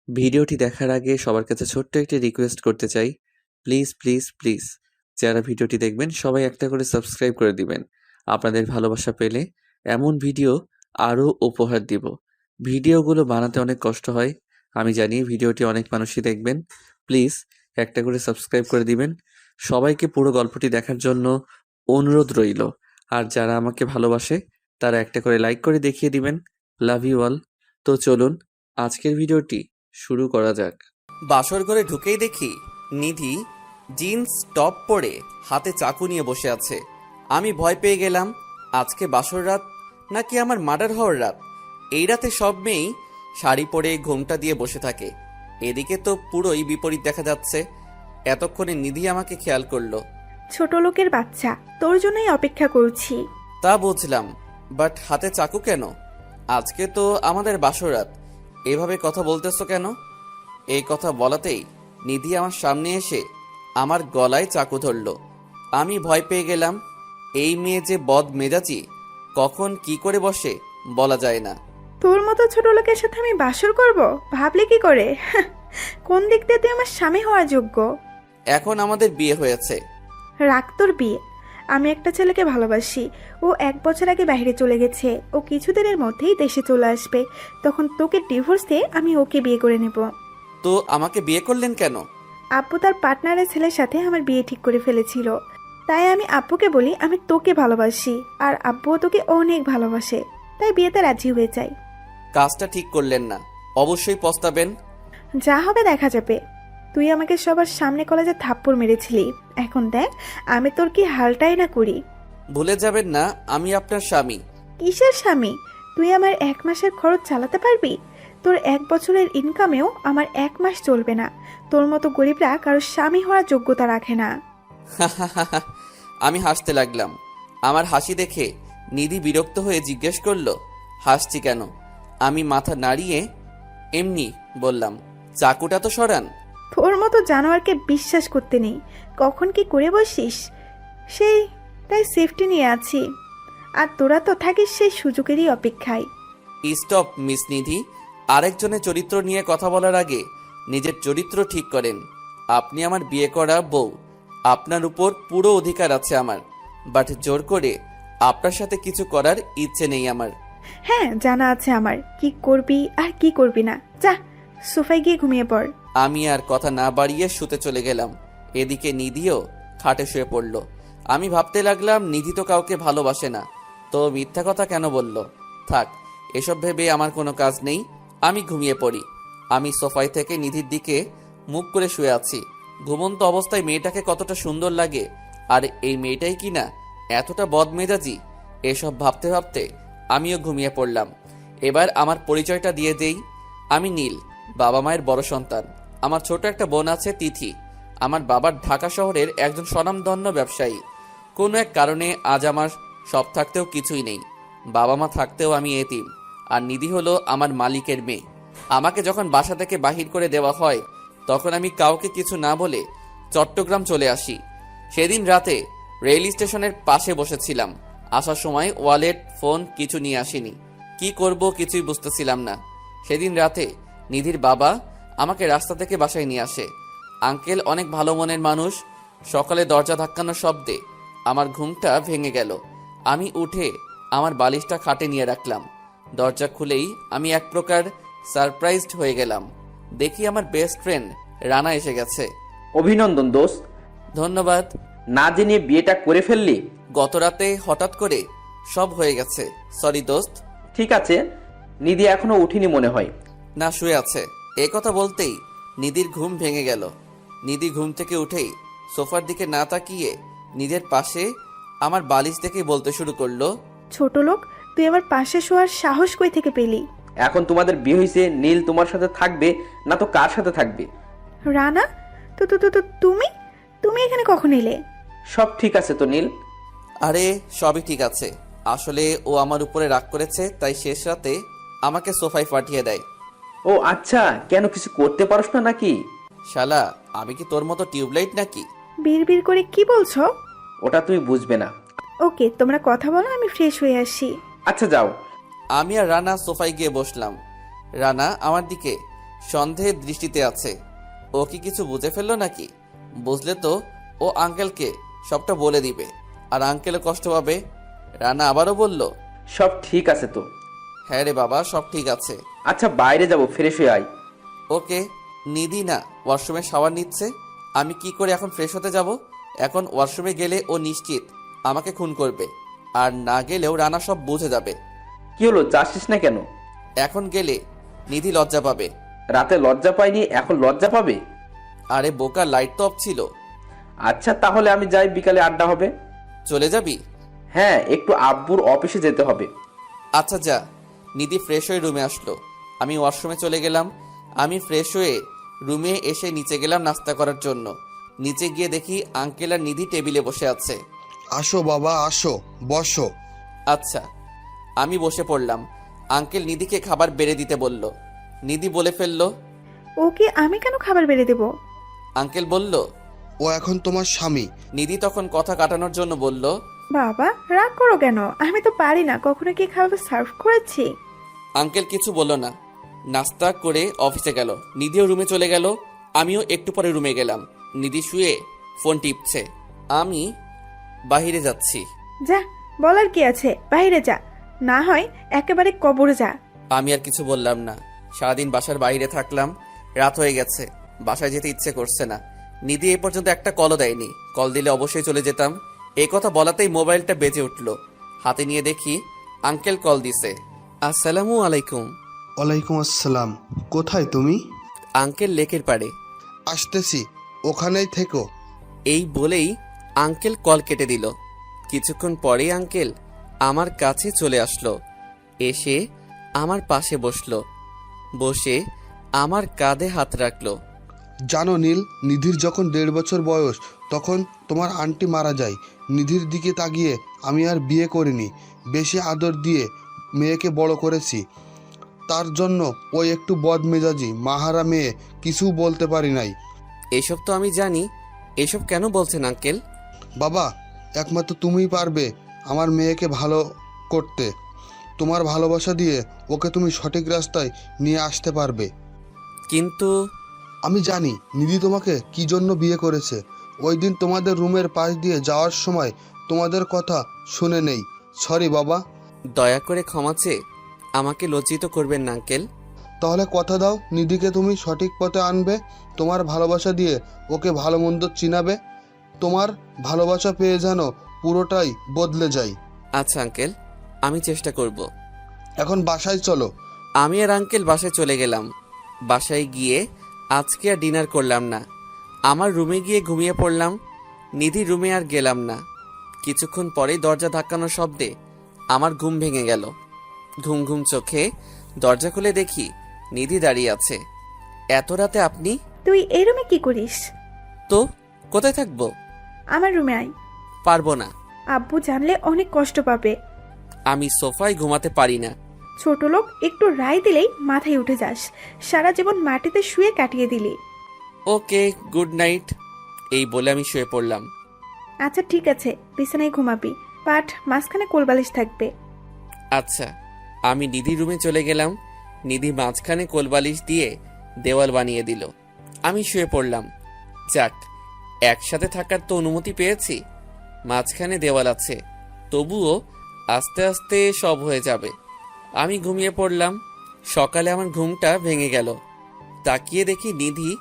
ভিডিওটি দেখার আগে সবার কাছে ছোট্ট একটি রিকোয়েস্ট করতে চাই। প্লিজ, প্লিজ, প্লিজ যারা ভিডিওটি দেখবেন সবাই একটা করে সাবস্ক্রাইব করে দিবেন। আপনাদের ভালোবাসা পেলে এমন ভিডিও আরও উপহার দিব। ভিডিওগুলো বানাতে অনেক কষ্ট হয়, আমি জানি। ভিডিওটি অনেক মানুষই দেখবেন। প্লিজ একটা করে সাবস্ক্রাইব করে দিবেন। সবাইকে পুরো গল্পটি দেখার জন্য অনুরোধ রইল। আর যারা আমাকে ভালোবাসে তারা একটা করে লাইক করে দেখিয়ে দিবেন। Love you all. তো চলুন আজকের ভিডিওটি শুরু করা যাক। বাসর ঘরে ঢুকেই দেখি নিধি জিন্স টপ পরে হাতে চাকু নিয়ে বসে আছে। আমি ভয় পেয়ে গেলাম। আজকে বাসর রাত নাকি আমার মার্ডার হওয়ার রাত? এই রাতে সব মেয়েই শাড়ি পরে ঘোমটা দিয়ে বসে থাকে, এদিকে তো পুরোই বিপরীত দেখা যাচ্ছে। এতক্ষণে নিধি আমাকে খেয়াল করলো। ছোট লোকের বাচ্চা, তোর জন্যই অপেক্ষা করছি। তা বুঝলাম, বাট হাতে চাকু কেন? আজকে তো আমাদের বাসর রাত, এভাবে কথা বলতেছো কেন? এই কথা বলাতেই নিধি আমার সামনে এসে আমার গলায় চাকু ধরল। আমি ভয় পেয়ে গেলাম। এই মেয়ে যে বদ মেজাজি, কখন কি করে বসে বলা যায় না। তোর মতো ছোট লোকের সাথে আমি বাসর করব ভাবলে কি করে? কোন দিক দিয়ে তুই আমার স্বামী হওয়ার যোগ্য? এখন আমাদের বিয়ে হয়েছে। রাখ তোর বিয়ে। আমি একটা ছেলেকে ভালোবাসি। ও 1 বছর আগে বাইরে চলে গেছে। ও কিছুদিনের মধ্যেই দেশে চলে আসবে। তখন তোকে ডিভোর্স দিয়ে আমি ওকে বিয়ে করে নেব। তো আমাকে বিয়ে করলেন কেন? আব্বু তার পার্টনারের ছেলের সাথে আমার বিয়ে ঠিক করে ফেলেছিল। তাই আমি আব্বুকে বলি আমি তোকে ভালোবাসি, আর আব্বুও তোকে অনেক ভালোবাসে। তাই বিয়েতে রাজি হয়ে যায়। কাজটা ঠিক করলেন না, অবশ্যই পস্তাবেন। যা হবে দেখা যাবে। তুই আমাকে সবার সামনে কলেজে থাপ্পড় মেরেছিলি। এখন দেখ আমি তোর কি হালটাই না করি। ভুলে যাবেন না আমি আপনার স্বামী। কিসের স্বামী? তুই আমার 1 মাসের খরচ চালাতে পারবি? তোর 1 বছরের ইনকামেও আমার 1 মাস চলবে না। তোর মতো গরিবরা কারোর স্বামী হওয়ার যোগ্যতা রাখে না। আমি হাসতে লাগলাম। আমার হাসি দেখে নিধি বিরক্ত হয়ে জিজ্ঞেস করলো, হাসছি কেন? আমি মাথা নাড়িয়ে এমনি বললাম, চাকুটা তো সরান। তোর মতো জানোয়ারকে বিশ্বাস করতে নেই। কখন কি করে বসিস সেই, তাই সেফটি নিয়ে আছি। আর তোরা তো থাকিস সেই সুযোগেরই অপেক্ষায়। স্টপ মিস নিধি। আরেকজনের চরিত্র নিয়ে কথা বলার আগে নিজের চরিত্র ঠিক করেন। আপনি আমার বিয়ে করা বউ, আপনার উপর পুরো অধিকার আছে আমার, বাট জোর করে আপনার সাথে কিছু করার ইচ্ছে নেই আমার। হ্যাঁ, জানা আছে আমার কি করবি আর কি করবি না। যা সোফায় গিয়ে ঘুমিয়ে পড়। আমি আর কথা না বাড়িয়ে শুতে চলে গেলাম। এদিকে নিধিও খাটে শুয়ে পড়ল। আমি ভাবতে লাগলাম নিধি তো কাউকে ভালোবাসে না, তো মিথ্যা কথা কেন বলল? থাক, এসব ভেবে আমার কোনো কাজ নেই। আমি ঘুমিয়ে পড়ি। আমি সোফায় থেকে নিধির দিকে মুখ করে শুয়ে আছি। ঘুমন্ত অবস্থায় মেয়েটাকে কতটা সুন্দর লাগে, আর এই মেয়েটাই কিনা এতটা বদমেজাজি। এসব ভাবতে ভাবতে আমিও ঘুমিয়ে পড়লাম। এবার আমার পরিচয়টা দিয়ে দেই। আমি নীল, বাবা মায়ের বড় সন্তান। আমার ছোট একটা বোন আছে তিথি। আমার বাবার ঢাকা শহরের একজন স্বনামধন্য ব্যবসায়ী। কোনো এক কারণে আজ আমার সব থাকতেও কিছুই নেই। বাবা মা থাকতেও আমি এতিম। আর নিধি হলো আমার মালিকের মেয়ে। আমাকে যখন বাসা থেকে বাহির করে দেওয়া হয়, তখন আমি কাউকে কিছু না বলে চট্টগ্রাম চলে আসি। সেদিন রাতে রেল স্টেশনের পাশে বসেছিলাম। আসার সময় ওয়ালেট, ফোন কিছু নিয়ে আসিনি। কি করব কিছুই বুঝতেছিলাম না। সেদিন রাতে নিধির বাবা আমাকে রাস্তা থেকে বাসায় নিয়ে আসে। আঙ্কেল অনেক ভালো মনের মানুষ। সকালে দরজা ধাক্কানোর শব্দে আমার ঘুমটা ভেঙে গেল। আমি উঠে আমার বালিশটা খাটে নিয়ে রাখলাম। দরজা খুলেই আমি এক প্রকার সারপ্রাইজড হয়ে গেলাম। দেখি আমার বেস্ট ফ্রেন্ড রানা এসে গেছে। অভিনন্দন দোস্ত। ধন্যবাদ। না জেনে বিয়েটা করে ফেললি? গত রাতে হঠাৎ করে সব হয়ে গেছে, সরি দোস্ত। ঠিক আছে, নিধি এখনো উঠিনি মনে হয়। না, শুয়ে আছে। এ কথা বলতেই নিধির ঘুম ভেঙে গেল। নিধি ঘুম থেকে উঠেই সোফার দিকে না তাকিয়ে নিজের পাশে আমার বালিশ দেখেই বলতে শুরু করলো, ছোট লোক, তুই আমার পাশে শোয়ার সাহস কই থেকে পেলি? এখন তোমাদের বিয়ে হয়েছে, নীল তোমার সাথে থাকবে না তো কার সাথে থাকবে? রানা, তো তো তো তো তুমি তুমি এখানে কখন এলে? সব ঠিক আছে তো নীল? আরে সবই ঠিক আছে। আসলে ও আমার উপরে রাগ করেছে, তাই শেষ রাতে আমাকে সোফায় পাঠিয়ে দেয়। ও আচ্ছা, কেন কিছু করতে পারোস না নাকি? শালা, আমি কি তোর মতো টিউবলাইট নাকি? বিড়বিড় করে কি বলছো? ওটা তুমি বুঝবে না। ওকে, তোমরা কথা বলো, আমি ফ্রেশ হয়ে আসি। আচ্ছা যাও। আমি আর রানা সোফায় গিয়ে বসলাম। রানা আমার দিকে সন্দেহের দৃষ্টিতে আছে। ও কি কিছু বুঝে ফেললো নাকি? বুঝলে তো ও আঙ্কেলকে সবটা বলে দিবে, আর আঙ্কেলও কষ্ট পাবে। রানা আবারও বলল, সব ঠিক আছে তো? হ্যাঁ রে বাবা, সব ঠিক আছে। আচ্ছা বাইরে যাব, ফ্রেশ হয়ে আয়। ওকে। নিধি না ওয়াশরুমে শাওয়ার নিচ্ছে, আমি কি করে এখন ফ্রেশ হতে যাব? এখন ওয়াশরুমে গেলে ও নিশ্চিত আমাকে খুন করবে, আর না গেলেও রানা সব বুঝে যাবে। কি হলো, যাচ্ছিস না কেন? এখন গেলে নিধি লজ্জা পাবে। রাতে লজ্জা পাইনি, এখন লজ্জা পাবে? আরে বোকা, লাইট তো অফ ছিল। আচ্ছা তাহলে আমি যাই, বিকালে আড্ডা হবে। চলে যাবি? হ্যাঁ, একটু আব্বুর অফিসে যেতে হবে। আচ্ছা যা। নিধি ফ্রেশ হয়ে রুমে আসলো, আমি ওয়াশরুমে চলে গেলাম। আমি ফ্রেশ হয়ে রুমে এসে নিচে গেলাম নাস্তা করার জন্য। নিচে গিয়ে দেখি আঙ্কেল আর নিধি টেবিলে বসে আছে। আসো বাবা আসো, বসো। আচ্ছা, আমি বসে পড়লাম। আঙ্কেল নিধিকে খাবার বেড়ে দিতে বলল। নিধি বলে ফেলল, ওকে আমি কেন খাবার বেড়ে দেব? আঙ্কেল বলল। ও এখন তোমার স্বামী। নিধি তখন কথা কাটানোর জন্য বলল, বাবা রাগ করো কেন? আমি তো পারি না, কখনো কি খাবার সার্ভ করেছি? আঙ্কেল কিছু বলল না। নাস্তা করে অফিসে গেল। নিধিও রুমে চলে গেল। আমিও একটু পরে রুমে গেলাম। নিধি শুয়ে ফোন টিপছে। আমি বাইরে যাচ্ছি। যা, বলার কি আছে, বাইরে যা, না হয় একেবারে কবরে যা। আমি আর কিছু বললাম না। সারাদিন বাসার বাইরে থাকলাম, রাত হয়ে গেছে, বাসায় যেতে ইচ্ছে করছে না। নিধি এই পর্যন্ত একটা কলও দেয়নি, কল দিলে অবশ্যই চলে যেতাম। এই কথা বলাতেই মোবাইলটা বেজে উঠল। হাতে নিয়ে দেখি আঙ্কেল কল দিছে। আসসালামু আলাইকুম। ওয়ালাইকুম আসসালাম। কোথায় তুমি? আঙ্কেল লেকের পাড়ে। আসতেছি, ওখানেই থেকো। এই বলেই আঙ্কেল কল কেটে দিল। কিছুক্ষণ পরেই আঙ্কেল আমার কাছে চলে আসলো। এসে আমার পাশে বসলো। বসে আমার কাঁধে হাত রাখলো। জানো নীল, নিধির যখন 1.5 বছর বয়স তখন তোমার আন্টি মারা যায়। নিধির দিকে তাকিয়ে আমি আর বিয়ে করিনি, বেশি আদর দিয়ে মেয়েকে বড় করেছি। তার জন্য ওই একটু বদমেজাজি মাহারা মেয়ে, কিছু বলতে পারি নাই। এসব তো আমি জানি, এসব কেন বলছেন আঙ্কেল? বাবা, একমাত্র তুমিই পারবে আমার মেয়েকে ভালো করতে। তোমার ভালোবাসা দিয়ে ওকে তুমি সঠিক রাস্তায় নিয়ে আসতে পারবে। কিন্তু আমি জানি নিধি তোমাকে কি জন্য বিয়ে করেছে। ওই দিন তোমাদের রুমের পাশ দিয়ে যাওয়ার সময় তোমাদের কথা শুনে নেই। সরি বাবা। দয়া করে ক্ষমা চেয়ে আমাকে লজ্জিত করবেন না আঙ্কেল। তাহলে কথা দাও নিধিকে তুমি সঠিক পথে আনবে, তোমার ভালোবাসা দিয়ে ওকে ভালো মন্দ চিনাবে। তোমার ভালোবাসা পেয়ে যেন পুরোটাই বদলে যায়। আচ্ছা আঙ্কেল, আমি চেষ্টা করব। এখন বাসায় চলো। আমি আর আঙ্কেল বাসায় চলে গেলাম। বাসায় গিয়ে আজকে আর ডিনার করলাম না। আমার রুমে গিয়ে ঘুমিয়ে পড়লাম। নিধি রুমে আর গেলাম না। কিছুক্ষণ পরেই দরজা ধাক্কানোর শব্দে আমার ঘুম ভেঙে গেল। ঘুম ঘুম চোখে দরজা খুলে দেখি নিধি দাঁড়িয়ে আছে। এত রাতে আপনি? তুই এই রুমে কি করিস? তো কোথায় থাকবো? আমার রুমে আয়। পারবো না। আব্বু জানলে অনেক কষ্ট পাবে। আমি সোফায় ঘুমাতে পারি না। ছোট লোক, একটু রায় দিলেই মাথায় উঠে যাস, সারা জীবন মাটিতে শুয়ে কাটিয়ে দিলি। ওকে, গুড নাইট। এই বলে আমি শুয়ে পড়লাম। আচ্ছা ঠিক আছে, বিছানায় ঘুমাবি, পাট মাঝখানে কোলবালিশ থাকবে। আচ্ছা। আমি নিধি রুমে চলে গেলাম। নিধি মাঝখানে কোলবালিশ দিয়ে দেওয়াল বানিয়ে দিল। আমি শুয়ে পড়লাম। যাক, একসাথে থাকার তো অনুমতি পেয়েছি। মাঝখানে দেওয়াল আছে, তবুও আস্তে আস্তে সব হয়ে যাবে। আমি ঘুমিয়ে পড়লাম। সকালে আমার ঘুমটা ভেঙে গেল। তাকিয়ে দেখি নিধি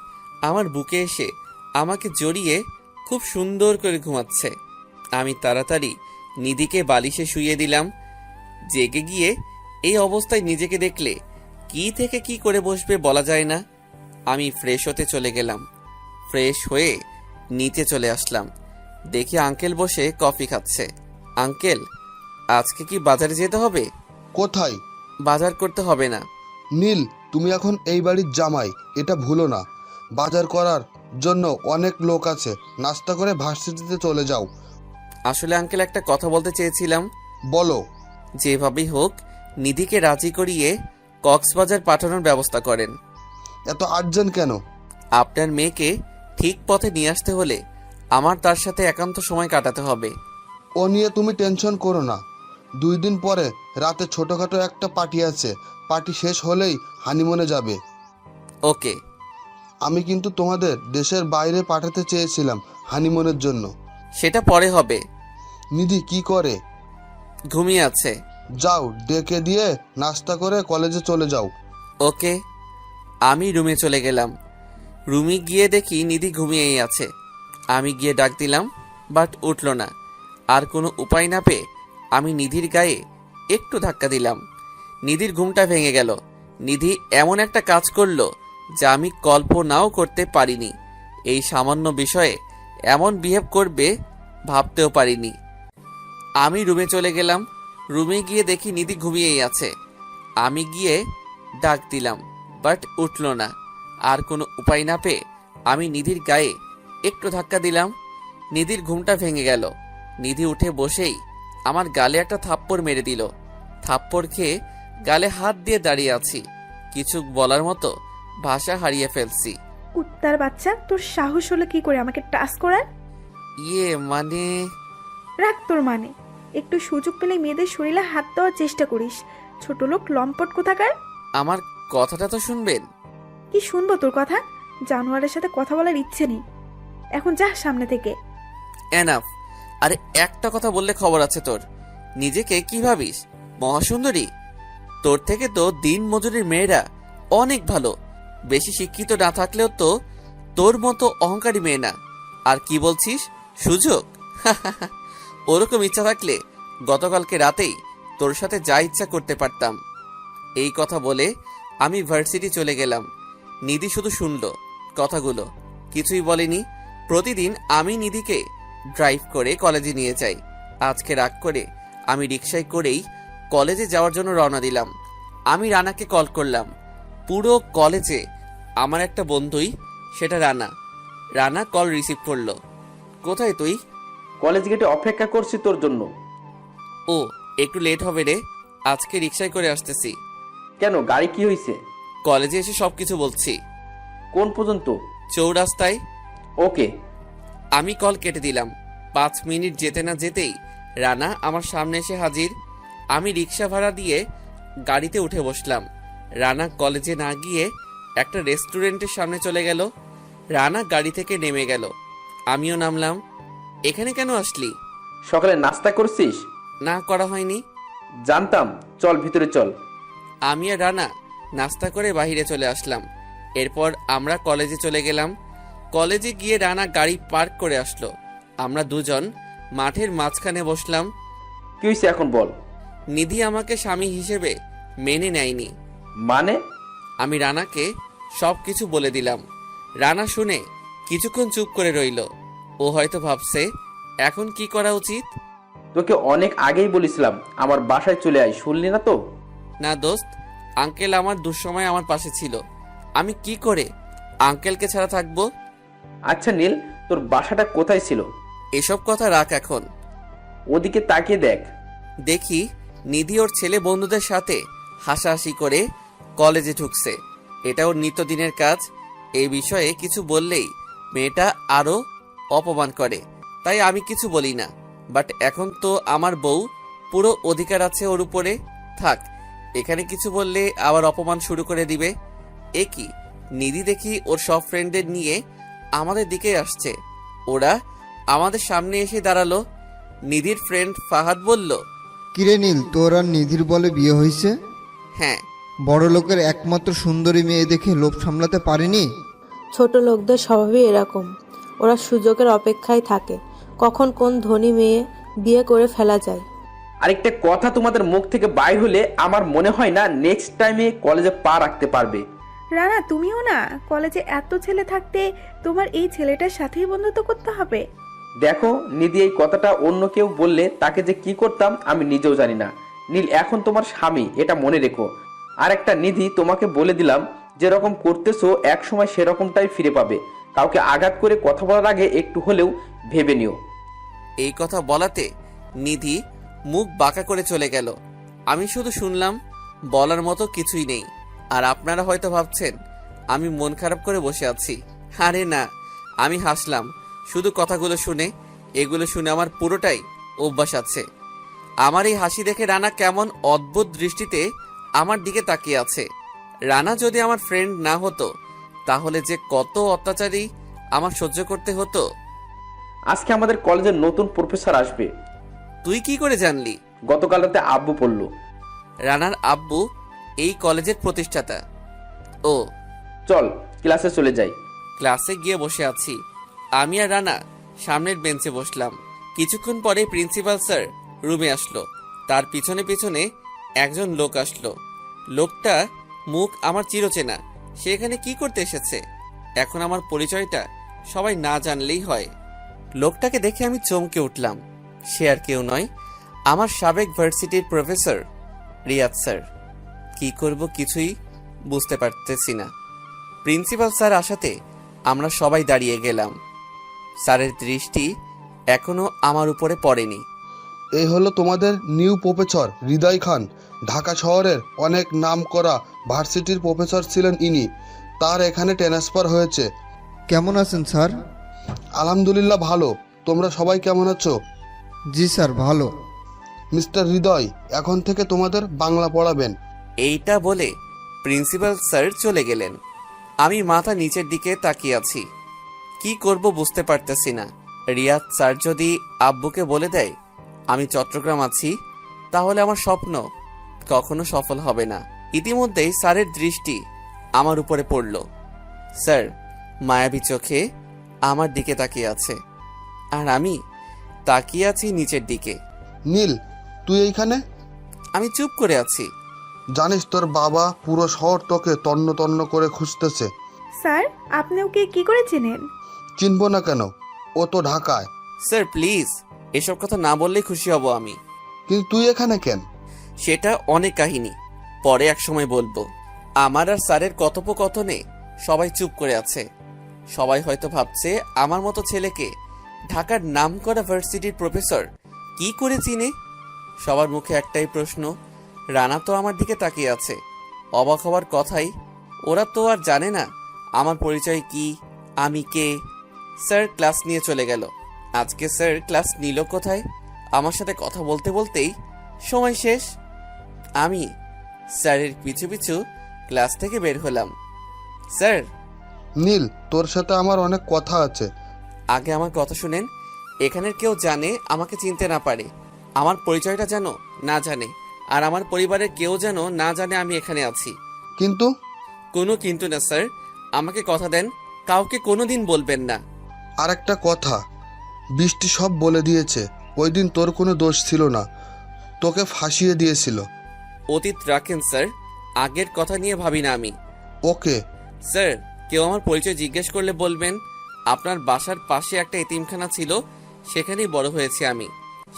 আমার বুকে এসে আমাকে জড়িয়ে খুব সুন্দর করে ঘুমাচ্ছে। আমি তাড়াতাড়ি নিধিকে বালিশে শুইয়ে দিলাম। জেগে গিয়ে এই অবস্থায় নিজেকে দেখলে কি থেকে কি করে বসবে বলা যায় না। আমি ফ্রেশ হতে চলে গেলাম। ফ্রেশ হয়ে নিচে চলে আসলাম। দেখি আঙ্কেল বসে কফি খাচ্ছে। আঙ্কেল, আজকে কি বাজারে যেতে হবে? কোথায়? বাজার করতে হবে না। নীল, তুমি এখন এই বাড়ির জামাই, এটা ভুলো না। বাজার করার জন্য অনেক লোক আছে, নাস্তা করে ভার্সিটিতে চলে যাও। আসলে আঙ্কেল একটা কথা বলতে চেয়েছিলাম। বলো। যেভাবেই হোক নিধিকে রাজি করিয়ে কক্সবাজার পাঠানোর ব্যবস্থা করেন। এত আর্জেন্ট কেন? আপনার মেয়েকে ঠিক পথে নিয়ে আসতে হলে আমার তার সাথে একান্ত সময় কাটাতে হবে। ও নিয়ে তুমি টেনশন করো না। 2 দিন পরে রাতে ছোটোখাটো একটা পার্টি আছে, পার্টি শেষ হলেই হানিমুনে যাবে। ওকে। আমি কিন্তু তোমাদের দেশের বাইরে পাঠাতে চেয়েছিলাম হানিমুনের জন্য। সেটা পরে হবে। নিধি কি করে? ঘুমিয়ে আছে। যাও, ডেকে দিয়ে নাস্তা করে কলেজে চলে যাও। ওকে। আমি রুমে চলে গেলাম। রুমে গিয়ে দেখি নিধি ঘুমিয়েই আছে। আমি গিয়ে ডাক দিলাম, বাট উঠল না। আর কোনো উপায় না পেয়ে আমি নিধির গায়ে একটু ধাক্কা দিলাম। নিধির ঘুমটা ভেঙে গেল। নিধি এমন একটা কাজ করলো যা আমি কল্পনাও করতে পারিনি। এই সামান্য বিষয়ে এমন বিহেভ করবে ভাবতেও পারিনি। আমি রুমে চলে গেলাম। রুমে গিয়ে দেখি নিধি ঘুমিয়েই আছে। আমি গিয়ে ডাক দিলাম, বাট উঠল না। আর কোনো উপায় না পেয়ে আমি নিধির গায়ে একটু ধাক্কা দিলাম। নিধির ঘুমটা ভেঙে গেল। নিধি উঠে বসেই আমার গালে একটা থাপ্পড় মেরে দিল। থাপ্পড় খেয়ে গালে হাত দিয়ে দাঁড়িয়ে আছি। কিছু বলার মতো ভাষা হারিয়ে ফেলছি। কুত্তার বাচ্চা, তোর সাহস হলো কি করে আমাকে টাচ করার? মানে রাখ তোর মানে। একটু সুযোগ পেলে মেয়েদের শরীরে হাত দেওয়ার চেষ্টা করিস, ছোট লোক লম্পট কোথাকার। আমার কথাটা তো শুনবেন। কি শুনবো তোর কথা? জানোয়ারের সাথে কথা বলার ইচ্ছে নেই, এখন যা সামনে থেকে। এনাফ। আরে একটা কথা বললে খবর আছে তোর। নিজেকে কি ভাবিস, মহাসুন্দরী? তোর থেকে তো দিন মজুরির মেয়েরা অনেক ভালো। বেশি শিক্ষিত না থাকলেও তো তোর মতো অহংকারী মেয়ে না। আর কি বলছিস সুযোগ? ওরকম ইচ্ছা থাকলে গতকালকে রাতেই তোর সাথে যা ইচ্ছা করতে পারতাম। এই কথা বলে আমি ভার্সিটি চলে গেলাম। নিধি শুধু শুনলো কথাগুলো, কিছুই বলেনি। প্রতিদিন আমি নিধিকে ড্রাইভ করে কলেজে নিয়ে যাই। আজকে রাগ করে আমি রিকশায় করেই কলেজে যাওয়ার জন্য রওনা দিলাম। আমি রানাকে কল করলাম। পুরো কলেজে আমার একটা বন্ধুই, সেটা রানা। রানা কল রিসিভ করলো। কোথায় তুই? কলেজ গেটে অপেক্ষা করছি তোর জন্য। ও, একটু লেট হবে রে, আজকে রিকশায় করে আসতেছি। কেন, গাড়ি কি হয়েছে? কলেজে এসে সবকিছু বলছি। কোন পর্যন্ত? চৌরাস্তায়। ওকে। আমি কল কেটে দিলাম। 5 মিনিট যেতে না যেতেই রানা আমার সামনে এসে হাজির। আমি রিক্সা ভাড়া দিয়ে গাড়িতে উঠে বসলাম। রানা কলেজে না গিয়ে একটা রেস্টুরেন্টের সামনে চলে গেল। রানা গাড়ি থেকে নেমে গেল, আমিও নামলাম। এখানে কেন আসলি? সকালে নাস্তা করছিস? না, করা হয়নি। জানতাম, চল ভিতরে চল। আমি আর রানা নাস্তা করে বাইরে চলে আসলাম। এরপর আমরা কলেজে চলে গেলাম। কলেজে গিয়ে রানা গাড়ি পার্ক করে আসলো। আমরা দুজন মাঠের মাঝখানে বসলাম। কি হয়েছে এখন বল। নিধি আমাকে স্বামী হিসেবে মেনে নেয়নি। মানে? আমি রানাকে সবকিছু বলে দিলাম। রানা শুনে কিছুক্ষণ চুপ করে রইল। ও হয়তো ভাবছে এখন কি করা উচিত। তোকে অনেক আগেই বলেছিলাম আমার বাসায় চলে আয়, শুনলি না তো? না দোস্ত, আঙ্কেল আমার দুঃসময় আমার পাশে ছিল। আমি কি করে আঙ্কেলকে ছাড়া থাকবো? আচ্ছা নীল, তোর বাসাটা কোথায় ছিল? এসব কথা রাখ এখন। ওদিকে তাকিয়ে দেখ। দেখি নিধি ওর ছেলে বন্ধুদের সাথে হাসাহাসি করে কলেজে ঢুকছে। এটা ওর নিত্যদিনের কাজ। এই বিষয়ে কিছু বললেই মেয়েটা আরো অপমান করে, তাই আমি কিছু বলি না। বাট এখন তো আমার বউ, পুরো অধিকার আছে ওর উপরে। থাক, এখানে কিছু বললে আবার অপমান শুরু করে দিবে। এ কি, নিধি দেখি ওর সব ফ্রেন্ডদের নিয়ে আমাদের দিকে আসছে। ওরা আমাদের সামনে এসে দাঁড়ালো। নিধির ফ্রেন্ড ফাহাদ বলল, কিরে নীল, তোর আর নিধির বলে বিয়ে হয়েছে? হ্যাঁ। বড় লোকের একমাত্র সুন্দরী মেয়ে দেখে লোভ সামলাতে পারেনি? ছোট লোকদের স্বভাবই এরকম, ওরা সুযোগের অপেক্ষায় থাকে কখন কোন ধনী মেয়ে বিয়ে করে ফেলা যায়। আরেকটা কথা তোমাদের মুখ থেকে বাইর হলে আমার মনে হয় না নেক্সট টাইমে কলেজে পা রাখতে পারবে। রানা, তুমিও না, কলেজে এত ছেলে থাকতে তোমার এই ছেলেটার সাথেই বন্ধুত্ব করতে হবে? দেখো নিধি, এই কথাটা অন্য কেউ বললে তাকে যে কি করতাম আমি নিজেও জানি না। নীল এখন তোমার স্বামী, এটা মনে রেখো। আর একটা নিধি, তোমাকে বলে দিলাম যেরকম করতেছো এক সময় সেরকমটাই ফিরে পাবে। কাউকে আঘাত করে কথা বলার আগে একটু হলেও ভেবে নিও। এই কথা বলাতে নিধি মুখ বাঁকা করে চলে গেল। আমি শুধু শুনলাম, বলার মতো কিছুই নেই। আর আপনারা হয়তো ভাবছেন আমি মন খারাপ করে বসে আছি। আরে না, আমি হাসলাম শুধু কথাগুলো শুনে। এগুলো শুনে আমার পুরোটাই অভ্যাস আছে। আমার এই হাসি দেখে রানা কেমন অদ্ভুত দৃষ্টিতে আমার দিকে তাকিয়ে আছে। রানা যদি আমার ফ্রেন্ড না হতো তাহলে যে কত অত্যাচারী আমার সহ্য করতে হতো। আজকে আমাদের কলেজের নতুন প্রফেসর আসবে। তুই কি করে জানলি? গতকাল রাতে আব্বু বলল। রানার আব্বু এই কলেজের প্রতিষ্ঠাতা। ও, চল ক্লাসে চলে যাই। ক্লাসে গিয়ে বসে আছি। আমি আর রানা সামনের বেঞ্চে বসলাম। কিছুক্ষণ পরে প্রিন্সিপাল স্যার রুমে আসলো। তার পিছনে পিছনে একজন লোক আসলো। লোকটা মুখ আমার চিরচেনা। সে এখানে কি করতে এসেছে? এখন আমার পরিচয়টা সবাই না জানলেই হয়। লোকটাকে দেখে আমি চমকে উঠলাম। সে আর কেউ নয়, আমার সাবেক ভার্সিটির প্রফেসর রিয়াদ স্যার। কি করব কিছুই বুঝতে পারতেছি না। প্রিন্সিপাল স্যার আসাতে আমরা সবাই দাঁড়িয়ে গেলাম। স্যারের দৃষ্টি এখনো আমার উপরে পড়েনি। এই হলো তোমাদের নিউ প্রফেসর হৃদয় খান। ঢাকা শহরের অনেক নাম করা ভার্সিটির প্রফেসর ছিলেন ইনি। তার এখানে ট্রান্সফার হয়েছে। কেমন আছেন স্যার? আলহামদুলিল্লাহ ভালো। তোমরা সবাই কেমন আছো? জি স্যার, ভালো। মিস্টার হৃদয় এখন থেকে তোমাদের বাংলা পড়াবেন। এইটা বলে প্রিন্সিপাল স্যার চলে গেলেন। আমি মাথা নিচের দিকে তাকিয়ে আছি। কি করব বুঝতে পারতেছি না। রিয়াদ স্যার যদি আব্বুকে বলে দেয় আমি চট্টগ্রাম আছি, তাহলে আমার স্বপ্ন কখনো সফল হবে না। ইতিমধ্যেই স্যারের দৃষ্টি আমার উপরে পড়ল। স্যার মায়াবী চোখে আমার দিকে তাকিয়ে আছে, আর আমি তাকিয়ে আছি নিচের দিকে। নীল, তুই এইখানে? আমি চুপ করে আছি। জানিস তোর বাবা পুরো শহর তোকে তন্ন তন্ন করে খুঁজতেছে। স্যার, আপনি ওকে কি করে চেনেন? চিনবো না কেন? ও তো ঢাকায়। স্যার প্লিজ, এসব কথা না বললেই খুশি হব আমি। কিন্তু তুই এখানে কেন? সেটা অনেক কাহিনী, পরে এক সময় বলবো। আমার আর স্যারের কথোপকথনে সবাই চুপ করে আছে। সবাই হয়তো ভাবছে আমার মতো ছেলেকে ঢাকার নামকরা ভার্সিটির প্রফেসর কি করে চিনে। সবার মুখে একটাই প্রশ্ন, রানা তো আমার দিকে তাকিয়ে আছে। অবাক হওয়ার কথাই, ওরা তো আর জানে না আমার পরিচয় কি, আমি কে। স্যার ক্লাস নিয়ে চলে গেল। আজকে স্যার ক্লাস নিল কোথায়? আমার সাথে কথা বলতে বলতেই সময় শেষ। আমি স্যারের পিছু পিছু ক্লাস থেকে বের হলাম। স্যার, নীল, তোর সাথে আমার অনেক কথা আছে। আগে আমার কথা শুনেন। এখানের কেউ জানে আমাকে চিনতে না পারে, আমার পরিচয়টা যেন না জানে, আর আমার পরিবারের কেউ যেন না জানে আমি এখানে আছি। কিন্তু কোনো কিন্তু না স্যার, আমাকে কথা দেন কাউকে কোনোদিন বলবেন না। আর একটা কথা, বৃষ্টি সব বলে দিয়েছে। ওই দিন তোর কোনো দোষ ছিল না, তোকে ফাঁসিয়ে দিয়েছিল। অতীত রাখেন স্যার, আগের কথা নিয়ে ভাবি না আমি। ওকে। স্যার, কেউ আমার পরিচয় জিজ্ঞেস করলে বলবেন আপনার বাসার পাশে একটা এতিমখানা ছিল, সেখানেই বড় হয়েছি আমি,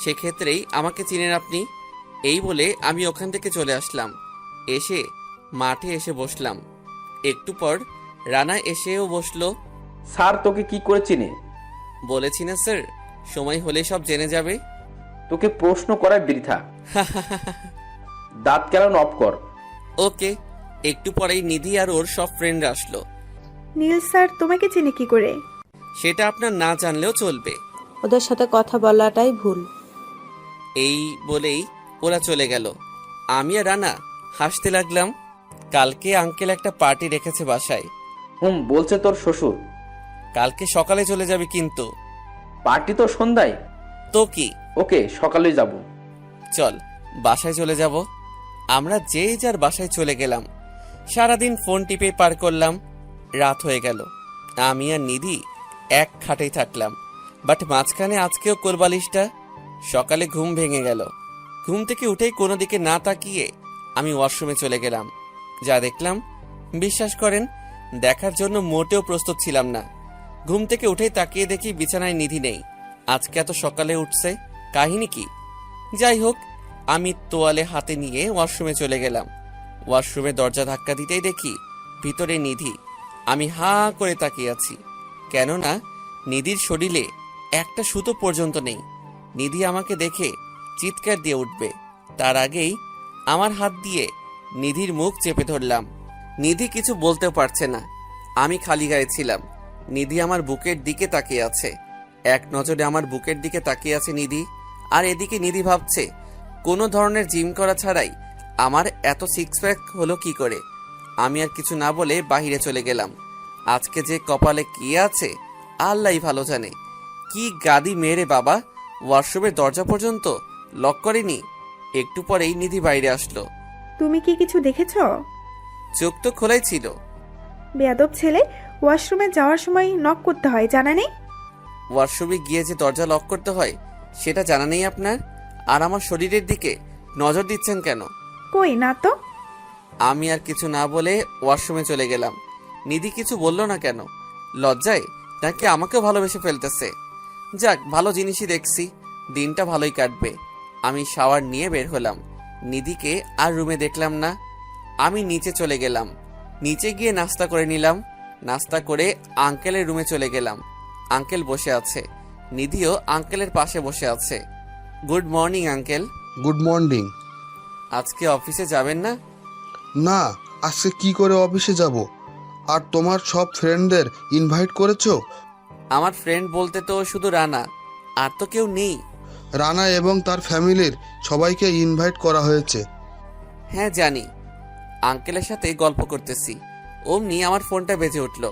সেক্ষেত্রেই আমাকে চিনেন আপনি। এই বলে আমি ওখান থেকে চলে আসলাম। এসে মাঠে এসে বসলাম। একটু পর রানা এসেও বসলো। স্যার তোকে কি করে চিনে? বলেছি না স্যার, সময় হলে সব জেনে যাবে। তোকে প্রশ্ন করায় বৃথা। দাঁত কেন অফ কর। ওকে। একটু পরেই নিধি আর ওর সব ফ্রেন্ডরা আসলো। নীল স্যার তোমাকে চিনে কি করে? সেটা আপনার না জানলেও চলবে। ওদের সাথে কথা বলাটাই ভুল। এই বলেই ওরা চলে গেল। আমি আর রানা হাসতে লাগলাম। কালকে আঙ্কেল একটা পার্টি রেখেছে বাসায়। বলছে তোর শ্বশুর। কালকে সকালে চলে যাবে কিন্তু। পার্টি তো সন্ধ্যায়। তো কি? ওকে, সকালে যাব। চল বাসায় চলে যাব। আমরা যেই যার বাসায় চলে গেলাম। সারাদিন ফোন টিপে পার করলাম। রাত হয়ে গেল। আমি আর নিধি এক খাটেই থাকলাম, বাট মাঝখানে আজকেও কোলবালিশটা। সকালে ঘুম ভেঙে গেল। ঘুম থেকে উঠেই কোনো দিকে না তাকিয়ে আমি ওয়াশরুমে চলে গেলাম। যা দেখলাম বিশ্বাস করেন দেখার জন্য মোটেও প্রস্তুত ছিলাম না। ঘুম থেকে উঠেই তাকিয়ে দেখি বিছানায় নিধি নেই। আজকে এত সকালে উঠছে, কাহিনী কি? যাই হোক, আমি তোয়ালে হাতে নিয়ে ওয়াশরুমে চলে গেলাম। ওয়াশরুমে দরজা ধাক্কা দিতেই দেখি ভিতরে নিধি। আমি হা করে তাকিয়ে আছি, কেননা নিধির শরীরে একটা সুতো পর্যন্ত নেই। নিধি আমাকে দেখে চিৎকার দিয়ে উঠবে, তার আগেই আমার হাত দিয়ে নিধির মুখ চেপে ধরলাম। নিধি কিছু বলতেও পারছে না। আমি খালি গায়ে ছিলাম। নিধি আমার বুকের দিকে তাকিয়ে আছে। এক নজরে আমার বুকের দিকে তাকিয়ে আছে নিধি। আর এদিকে নিধি ভাবছে কোনো ধরনের জিম করা ছাড়াই আমার এত সিক্স প্যাক হলো কি করে। আমি আর কিছু না বলে বাহিরে চলে গেলাম। আজকে যে কপালে কি আছে আল্লাহই ভালো জানে। কি গাদি মেরে বাবা, ওয়াশরুমের দরজা পর্যন্ত লক করেনি। একটু পরেই নিধি বাইরে আসলো। তুমি কি কিছু দেখেছো? চোখ তো খোলাই ছিল। বেয়াদব ছেলে, ওয়াশরুমে যাওয়ার সময় নক করতে হয়, জানা নেই? ওয়াশরুমে গিয়ে যে দরজা লক করতে হয় সেটা জানা নেই আপনার? আর আমার শরীরের দিকে নজর দিচ্ছেন কেন? কই না তো। আমি আর কিছু না বলে ওয়াশরুমে চলে গেলাম। নিধি কিছু বলল না কেন? লজ্জায় নাকি আমাকেও ভালোবেসে ফেলতেছে? যাক, ভালো জিনিসই দেখছি, দিনটা ভালোই কাটবে। আমি শাওয়ার নিয়ে বের হলাম। নিধিকে আর রুমে দেখলাম না। আমি নিচে চলে গেলাম। নিচে গিয়ে নাস্তা করে নিলাম। নাস্তা করে আঙ্কেলের রুমে চলে গেলাম। আঙ্কেল বসে আছে। নিধিও আঙ্কেলের পাশে বসে আছে। Good morning uncle. Good morning. আজকে অফিসে যাবেন না? না, আজকে কি করে অফিসে যাব? আর তোমার সব ফ্রেন্ডদের ইনভাইট করেছো? আমার ফ্রেন্ড বলতে তো শুধু রানা, আর তো কেউ নেই। রানা এবং তার ফ্যামিলির সবাইকে ইনভাইট করা হয়েছে। হ্যাঁ জানি। আঙ্কেলের সাথে গল্প করতেছি, অমনি আমার ফোনটা বেজে উঠল।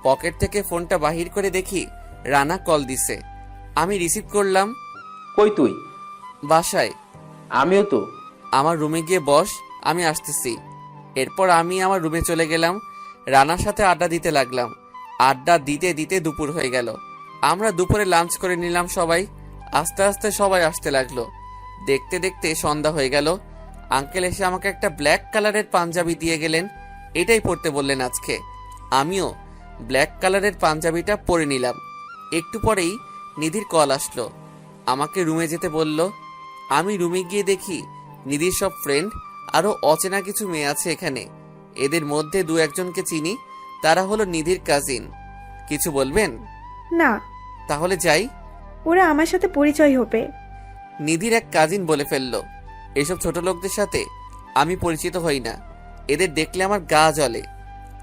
পকেট থেকে ফোনটা বাহির করে দেখি রানা কল দিছে। আমি রিসিভ করলাম। কই তুই? বাসায়। আমিও তো। আমার রুমে গিয়ে বস, আমি আসতেছি। এরপর আমি আমার রুমে চলে গেলাম। রানার সাথে আড্ডা দিতে লাগলাম। আড্ডা দিতে দিতে দুপুর হয়ে গেল। আমরা দুপুরে লাঞ্চ করে নিলাম সবাই। আস্তে আস্তে সবাই আসতে লাগলো। দেখতে দেখতে সন্ধ্যা হয়ে গেল। আঙ্কেল এসে আমাকে একটা ব্ল্যাক কালারের পাঞ্জাবি দিয়ে গেলেন। এটাই পরতে বললেন আজকে। আমিও ব্ল্যাক কালারের পাঞ্জাবিটা পরে নিলাম। একটু পরেই নিধির কল আসলো। আমাকে রুমে যেতে বলল। আমি রুমে গিয়ে দেখি নিধির সব ফ্রেন্ড আরো অচেনা কিছু মেয়ে আছে এখানে। এদের মধ্যে দু একজনকে চিনি, তারা হলো নিধির কাজিন। কিছু বলবেন? না। তাহলে যাই। ওরা আমার সাথে পরিচয় হবে। নিধির এক কাজিন বলে ফেললো। এসব ছোট লোকদের সাথে আমি পরিচিত হই না, এদের দেখলে আমার গা জ্বলে।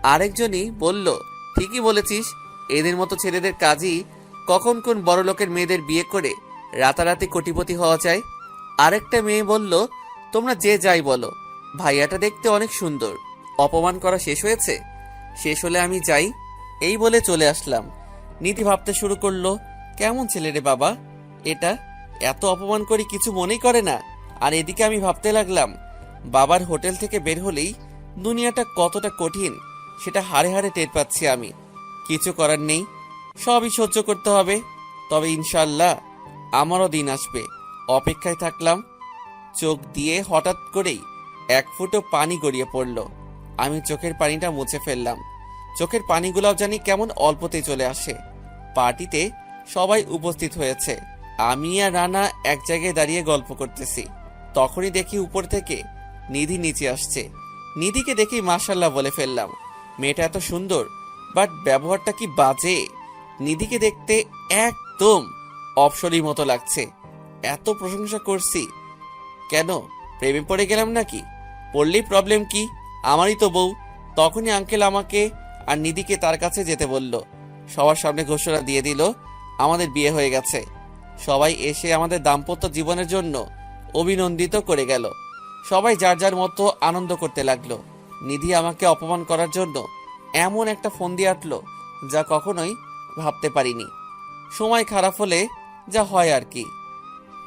আরেকজনই বলল, ঠিকই বলেছিস, এদের মতো ছেলেদের কাজই কখন কোন বড় লোকের মেয়েদের বিয়ে করে রাতারাতি কোটিপতি হওয়া চাই। আরেকটা মেয়ে বলল, তোমরা যে যাই বলো, ভাইয়াটা দেখতে অনেক সুন্দর। অপমান করা শেষ হয়েছে? শেষ হলে আমি যাই। এই বলে চলে আসলাম। নিধি ভাবতে শুরু করলো, কেমন ছেলে রে বাবা এটা, এত অপমান করি কিছু মনেই করে না। আর এদিকে আমি ভাবতে লাগলাম, বাবার হোটেল থেকে বের হলেই দুনিয়াটা কতটা কঠিন সেটা হাড়ে হাড়ে টের পাচ্ছি আমি। কিছু করার নেই, সবই সহ্য করতে হবে। তবে ইনশাল্লাহ আমারও দিন আসবে, অপেক্ষায় থাকলাম। চোখ দিয়ে হঠাৎ করেই এক ফুঁটো পানি গড়িয়ে পড়ল। আমি চোখের পানিটা মুছে ফেললাম। চোখের পানিগুলোও জানি কেমন অল্পতেই চলে আসে। পার্টিতে সবাই উপস্থিত হয়েছে। আমি আর রানা এক জায়গায় দাঁড়িয়ে গল্প করতেছি। তখনই দেখি উপর থেকে নিধি নিচে আসছে। নিধিকে দেখি মাশাল্লাহ বলে ফেললাম। মেয়েটা এত সুন্দর, বাট ব্যবহারটা কি বাজে। নিধিকে দেখতে একদম অপসরীর মতো লাগছে। এত প্রশংসা করছি, কেন প্রেমে পড়ে গেলাম নাকি? পড়লেই প্রবলেম কি, আমারই তো বউ। তখনই আঙ্কেল আমাকে আর নিধিকে তার কাছে যেতে বলল। সবার সামনে ঘোষণা দিয়ে দিল আমাদের বিয়ে হয়ে গেছে। সবাই এসে আমাদের দাম্পত্য জীবনের জন্য অভিনন্দিত করে গেল। সবাই যার যার মতো আনন্দ করতে লাগলো। নিধি আমাকে অপমান করার জন্য এমন একটা ফোন দিয়ে আটলো যা কখনোই ভাবতে পারিনি। সময় খারাপ হলে যা হয় আর কি।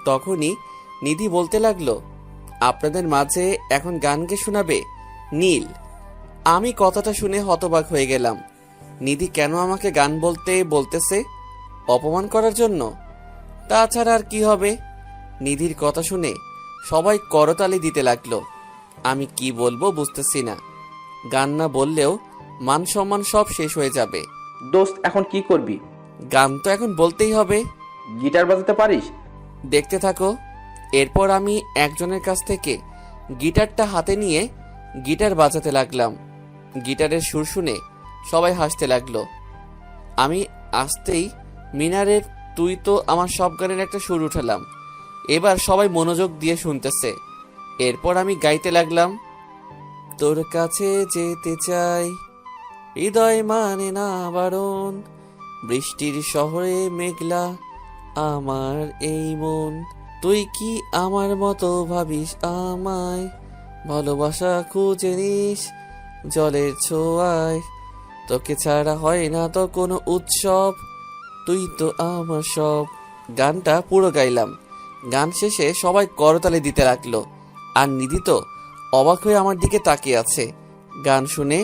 তখনই নিধি বলতে লাগলো, আপনাদের মাঝে এখন গান গে শোনাবে নীল। আমি কথাটা শুনে হতবাক হয়ে গেলাম। নিধি কেন আমাকে গান বলতেছে? অপমান করার জন্য? তাছাড়া আর কি হবে? নিধির কথা শুনে সবাই করতালি দিতে লাগলো। আমি কি বলবো বুঝতেছি না। গান না বললেও মান সম্মান সব শেষ হয়ে যাবে। দোস্ত, এখন কি করবি? গান তো এখন বলতেই হবে। গিটার বাজাতে পারিস? দেখতে থাকো। এরপর আমি একজনের কাছ থেকে গিটারটা হাতে নিয়ে গিটার বাজাতে লাগলাম। গিটারের সুর শুনে সবাই হাসতে লাগলো। আমি আসতেই মিনারের তুই তো আমার সব গানের একটা সুর উঠালাম। এবার সবাই মনোযোগ দিয়ে শুনতেছে। এরপর আমি গাইতে লাগলাম, তোর কাছে যেতে চাই, হৃদয় মানে না বারণ, বৃষ্টির শহরে মেঘলা আমার এই মন, তুই কি আমার মতো ভাবিস আমায়, ভালোবাসা খুঁজে নিস জলের ছোঁয়ায়, তোকে ছাড়া হয় না তো কোনো উৎসব, তুই তো আমার সব। গানটা পুরো গাইলাম। গান শেষে সবাই করতালি দিতে লাগলো। আর নিধি তো অবাক হয়ে আমার দিকে তাকিয়ে আছে। গান শুনে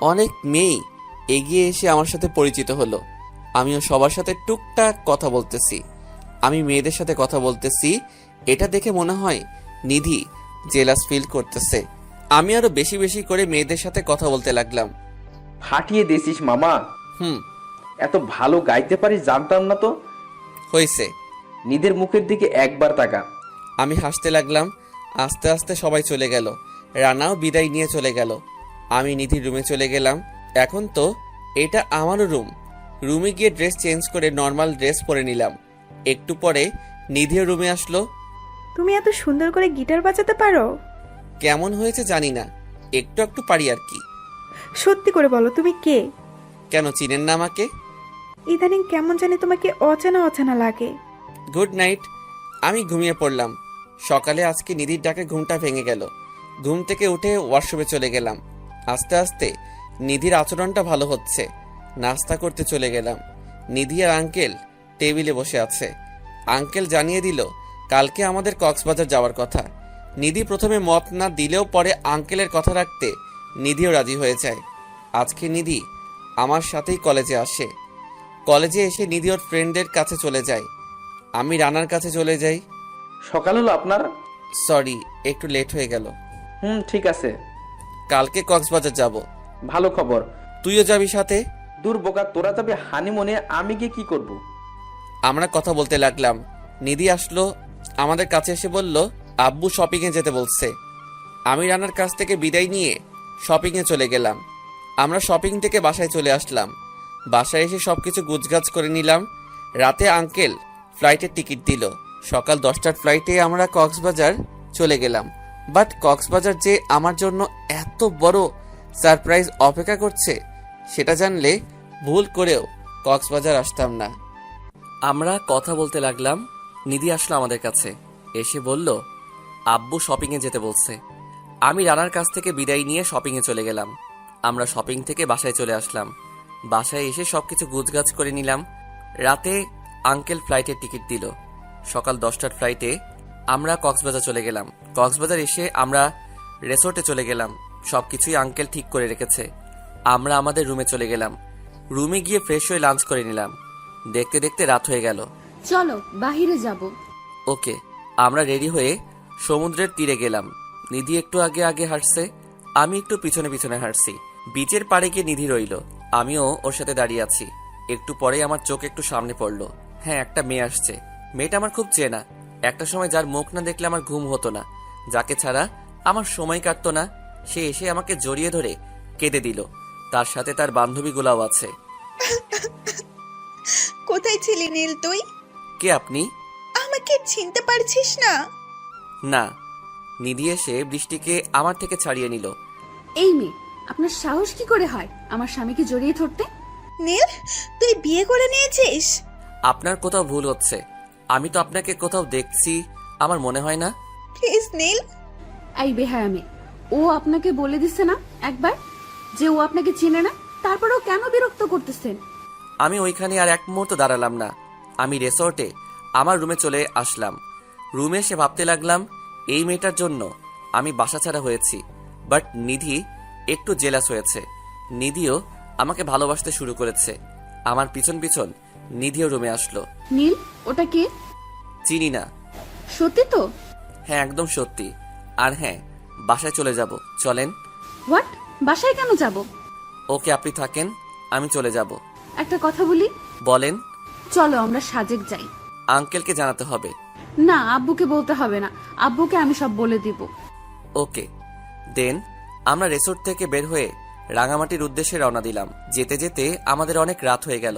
অনেক মেয়েই এগিয়ে এসে আমার সাথে পরিচিত হলো। আমিও সবার সাথে টুকটাক কথা বলতেছি। আমি মেয়েদের সাথে কথা বলতেছি, এটা দেখে মনে হয় নিধি জেলাস ফিল করতেছে। আমি আরো বেশি বেশি করে মেয়েদের সাথে কথা বলতে লাগলাম। ফাটিয়ে দিয়েছিস মামা। হুম, এত ভালো গাইতে পারিস জানতাম না তো। হয়েছে। নিদের মুখের দিকে একবার তাকা। আমি হাসতে লাগলাম। আস্তে আস্তে সবাই চলে গেল। রানাও বিদায় নিয়ে চলে গেল। আমি নিধির রুমে চলে গেলাম। এখন তো এটা আমারও রুম। রুমে গিয়ে ড্রেস চেঞ্জ করে নর্মাল ড্রেস পরে নিলাম। একটু পরে নিধিও রুমে আসলো। তুমি এত সুন্দর করে গিটার বাজাতে পারো? কেমন হয়েছে জানি না, একটু একটু পারি আর কি। সত্যি করে বলো, তুমি কে? কেন চিনেন না আমাকে? ইদানিং কেমন জানি তোমাকে অচেনা অচেনা লাগে। Good night. আমি ঘুমিয়ে পড়লাম। সকালে আজকে নিধির ডাকে ঘুমটা ভেঙে গেল। ঘুম থেকে উঠে ওয়াশরুমে চলে গেলাম। আস্তে আস্তে নিধির আচরণটা ভালো হচ্ছে। নাস্তা করতে চলে গেলাম। নিধি আর আঙ্কেল টেবিলে বসে আছে। আঙ্কেল জানিয়ে দিল কালকে আমাদের কক্সবাজার যাওয়ার কথা। নিধি প্রথমে মত না দিলেও পরে আঙ্কেলের কথা রাখতে নিধিও রাজি হয়ে যায়। আজকে নিধি আমার সাথেই কলেজে আসে। কলেজে এসে নিধি ওর ফ্রেন্ডদের কাছে চলে যায়। আমি রানার কাছে চলে যাই। সকাল হলো আপনার? সরি, একটু লেট হয়ে গেল। ঠিক আছে। কালকে কক্সবাজার যাব। ভালো খবর। তুইও যাবি সাথে? দূর বোকা, তোরা যাবি হানিমুনে, আমি গিয়ে কি করব? আমরা কথা বলতে লাগলাম। নিধি আসলো, আমাদের কাছে এসে বলল আব্বু শপিংয়ে যেতে বলছে। আমি রানার কাছ থেকে বিদায় নিয়ে শপিংয়ে চলে গেলাম। আমরা শপিং থেকে বাসায় চলে আসলাম। বাসায় এসে সবকিছু গুছগাছ করে নিলাম। রাতে আঙ্কেল ফ্লাইটের টিকিট দিল। সকাল 10টার ফ্লাইটে আমরা কক্সবাজার চলে গেলাম। বাট কক্সবাজার যে আমার জন্য এত বড় সারপ্রাইজ অপেক্ষা করছে সেটা জানলে ভুল করেও কক্সবাজার আসতাম না। আমরা কথা বলতে লাগলাম। নিধি আসলো আমাদের কাছে, এসে বলল আব্বু শপিংয়ে যেতে বলছে। আমি রানার কাছ থেকে বিদায় নিয়ে শপিংয়ে চলে গেলাম। আমরা শপিং থেকে বাসায় চলে আসলাম। বাসায় এসে সবকিছু গুছগাছ করে নিলাম। রাতে আঙ্কেল ফ্লাইটের টিকিট দিল। সকাল 10টার ফ্লাইটে আমরা কক্সবাজার চলে গেলাম। কক্সবাজার এসে আমরা রিসোর্টে চলে গেলাম। সবকিছুই আঙ্কেল ঠিক করে রেখেছে। আমরা আমাদের রুমে চলে গেলাম। রুমে গিয়ে ফ্রেশ হয়ে লাঞ্চ করে নিলাম। দেখতে দেখতে রাত হয়ে গেল। চলো বাহিরে যাব। ওকে। আমরা রেডি হয়ে সমুদ্রের তীরে গেলাম। নিধি একটু আগে আগে হাঁটছে, আমি একটু পিছনে পিছনে হাঁটছি। বিচের পাড়ে গিয়ে নিধি রইল, আমিও ওর সাথে দাঁড়িয়ে আছি। একটু পরেই আমার চোখ একটু সামনে পড়লো। হ্যাঁ, একটা মেয়ে আসছে। মেয়েটা আমার খুব চেনা। একটা সময় যার মুখ না দেখলে আমার ঘুম হতো না, যাকে ছাড়া আমার সময় কাটতো না, সে এসে আমাকে জড়িয়ে ধরে কেঁদে দিল। তার সাথে তার বান্ধবীগুলাও আছে। কোথায় ছিলি নীল তুই? কে আপনি? আমাকে চিনতে পারছিস না? না। নিধি এসে বৃষ্টিকে আমার থেকে ছাড়িয়ে নিল। এই মেয়ে, আপনার সাহস কি করে হয় আমার স্বামীকে জড়িয়ে ধরতে? নীল, তুই বিয়ে করে নিয়েছিস? আপনার কোথাও ভুল হচ্ছে। আমি তো আপনাকে কোথাও দেখছি, আমার মনে হয় না। প্লিজ নীল। এই বেহায়া মেয়ে, ও আপনাকে বলে দিচ্ছে না একবার যে ও আপনাকে চিনে না? তারপরেও কেন বিরক্ত করতেছেন? আমি ওইখানে আর এক মুহূর্ত দাঁড়ালাম না। আমি রিসোর্টে আমার রুমে চলে আসলাম। রুমে এসে ভাবতে লাগলাম এই মেয়েটার জন্য আমি বাসা ছাড়া হয়েছি। বাট নিধি একটু জেলাস হয়েছে। নিধিও আমাকে ভালোবাসতে শুরু করেছে। আমার পিছন পিছন নিধিও রুমে আসলো। নীল, ওটা কে? চিনি না। সত্যি তো? হ্যাঁ, একদম সত্যি। আর হ্যাঁ, বাসায় চলে যাব, চলেন। হোয়াট? বাসায় কেন যাব? ওকে, আপনি থাকেন, আমি চলে যাব। একটা কথা বলি। বলেন। চলো আমরা সাজেক যাই। আঙ্কেলকে জানাতে হবে? না, আব্বুকে বলতে হবে না। আব্বুকে আমি সব বলে দিব। ওকে। দেন আমরা রিসোর্ট থেকে বের হয়ে রাঙামাটির উদ্দেশ্যে রওনা দিলাম। যেতে যেতে আমাদের অনেক রাত হয়ে গেল।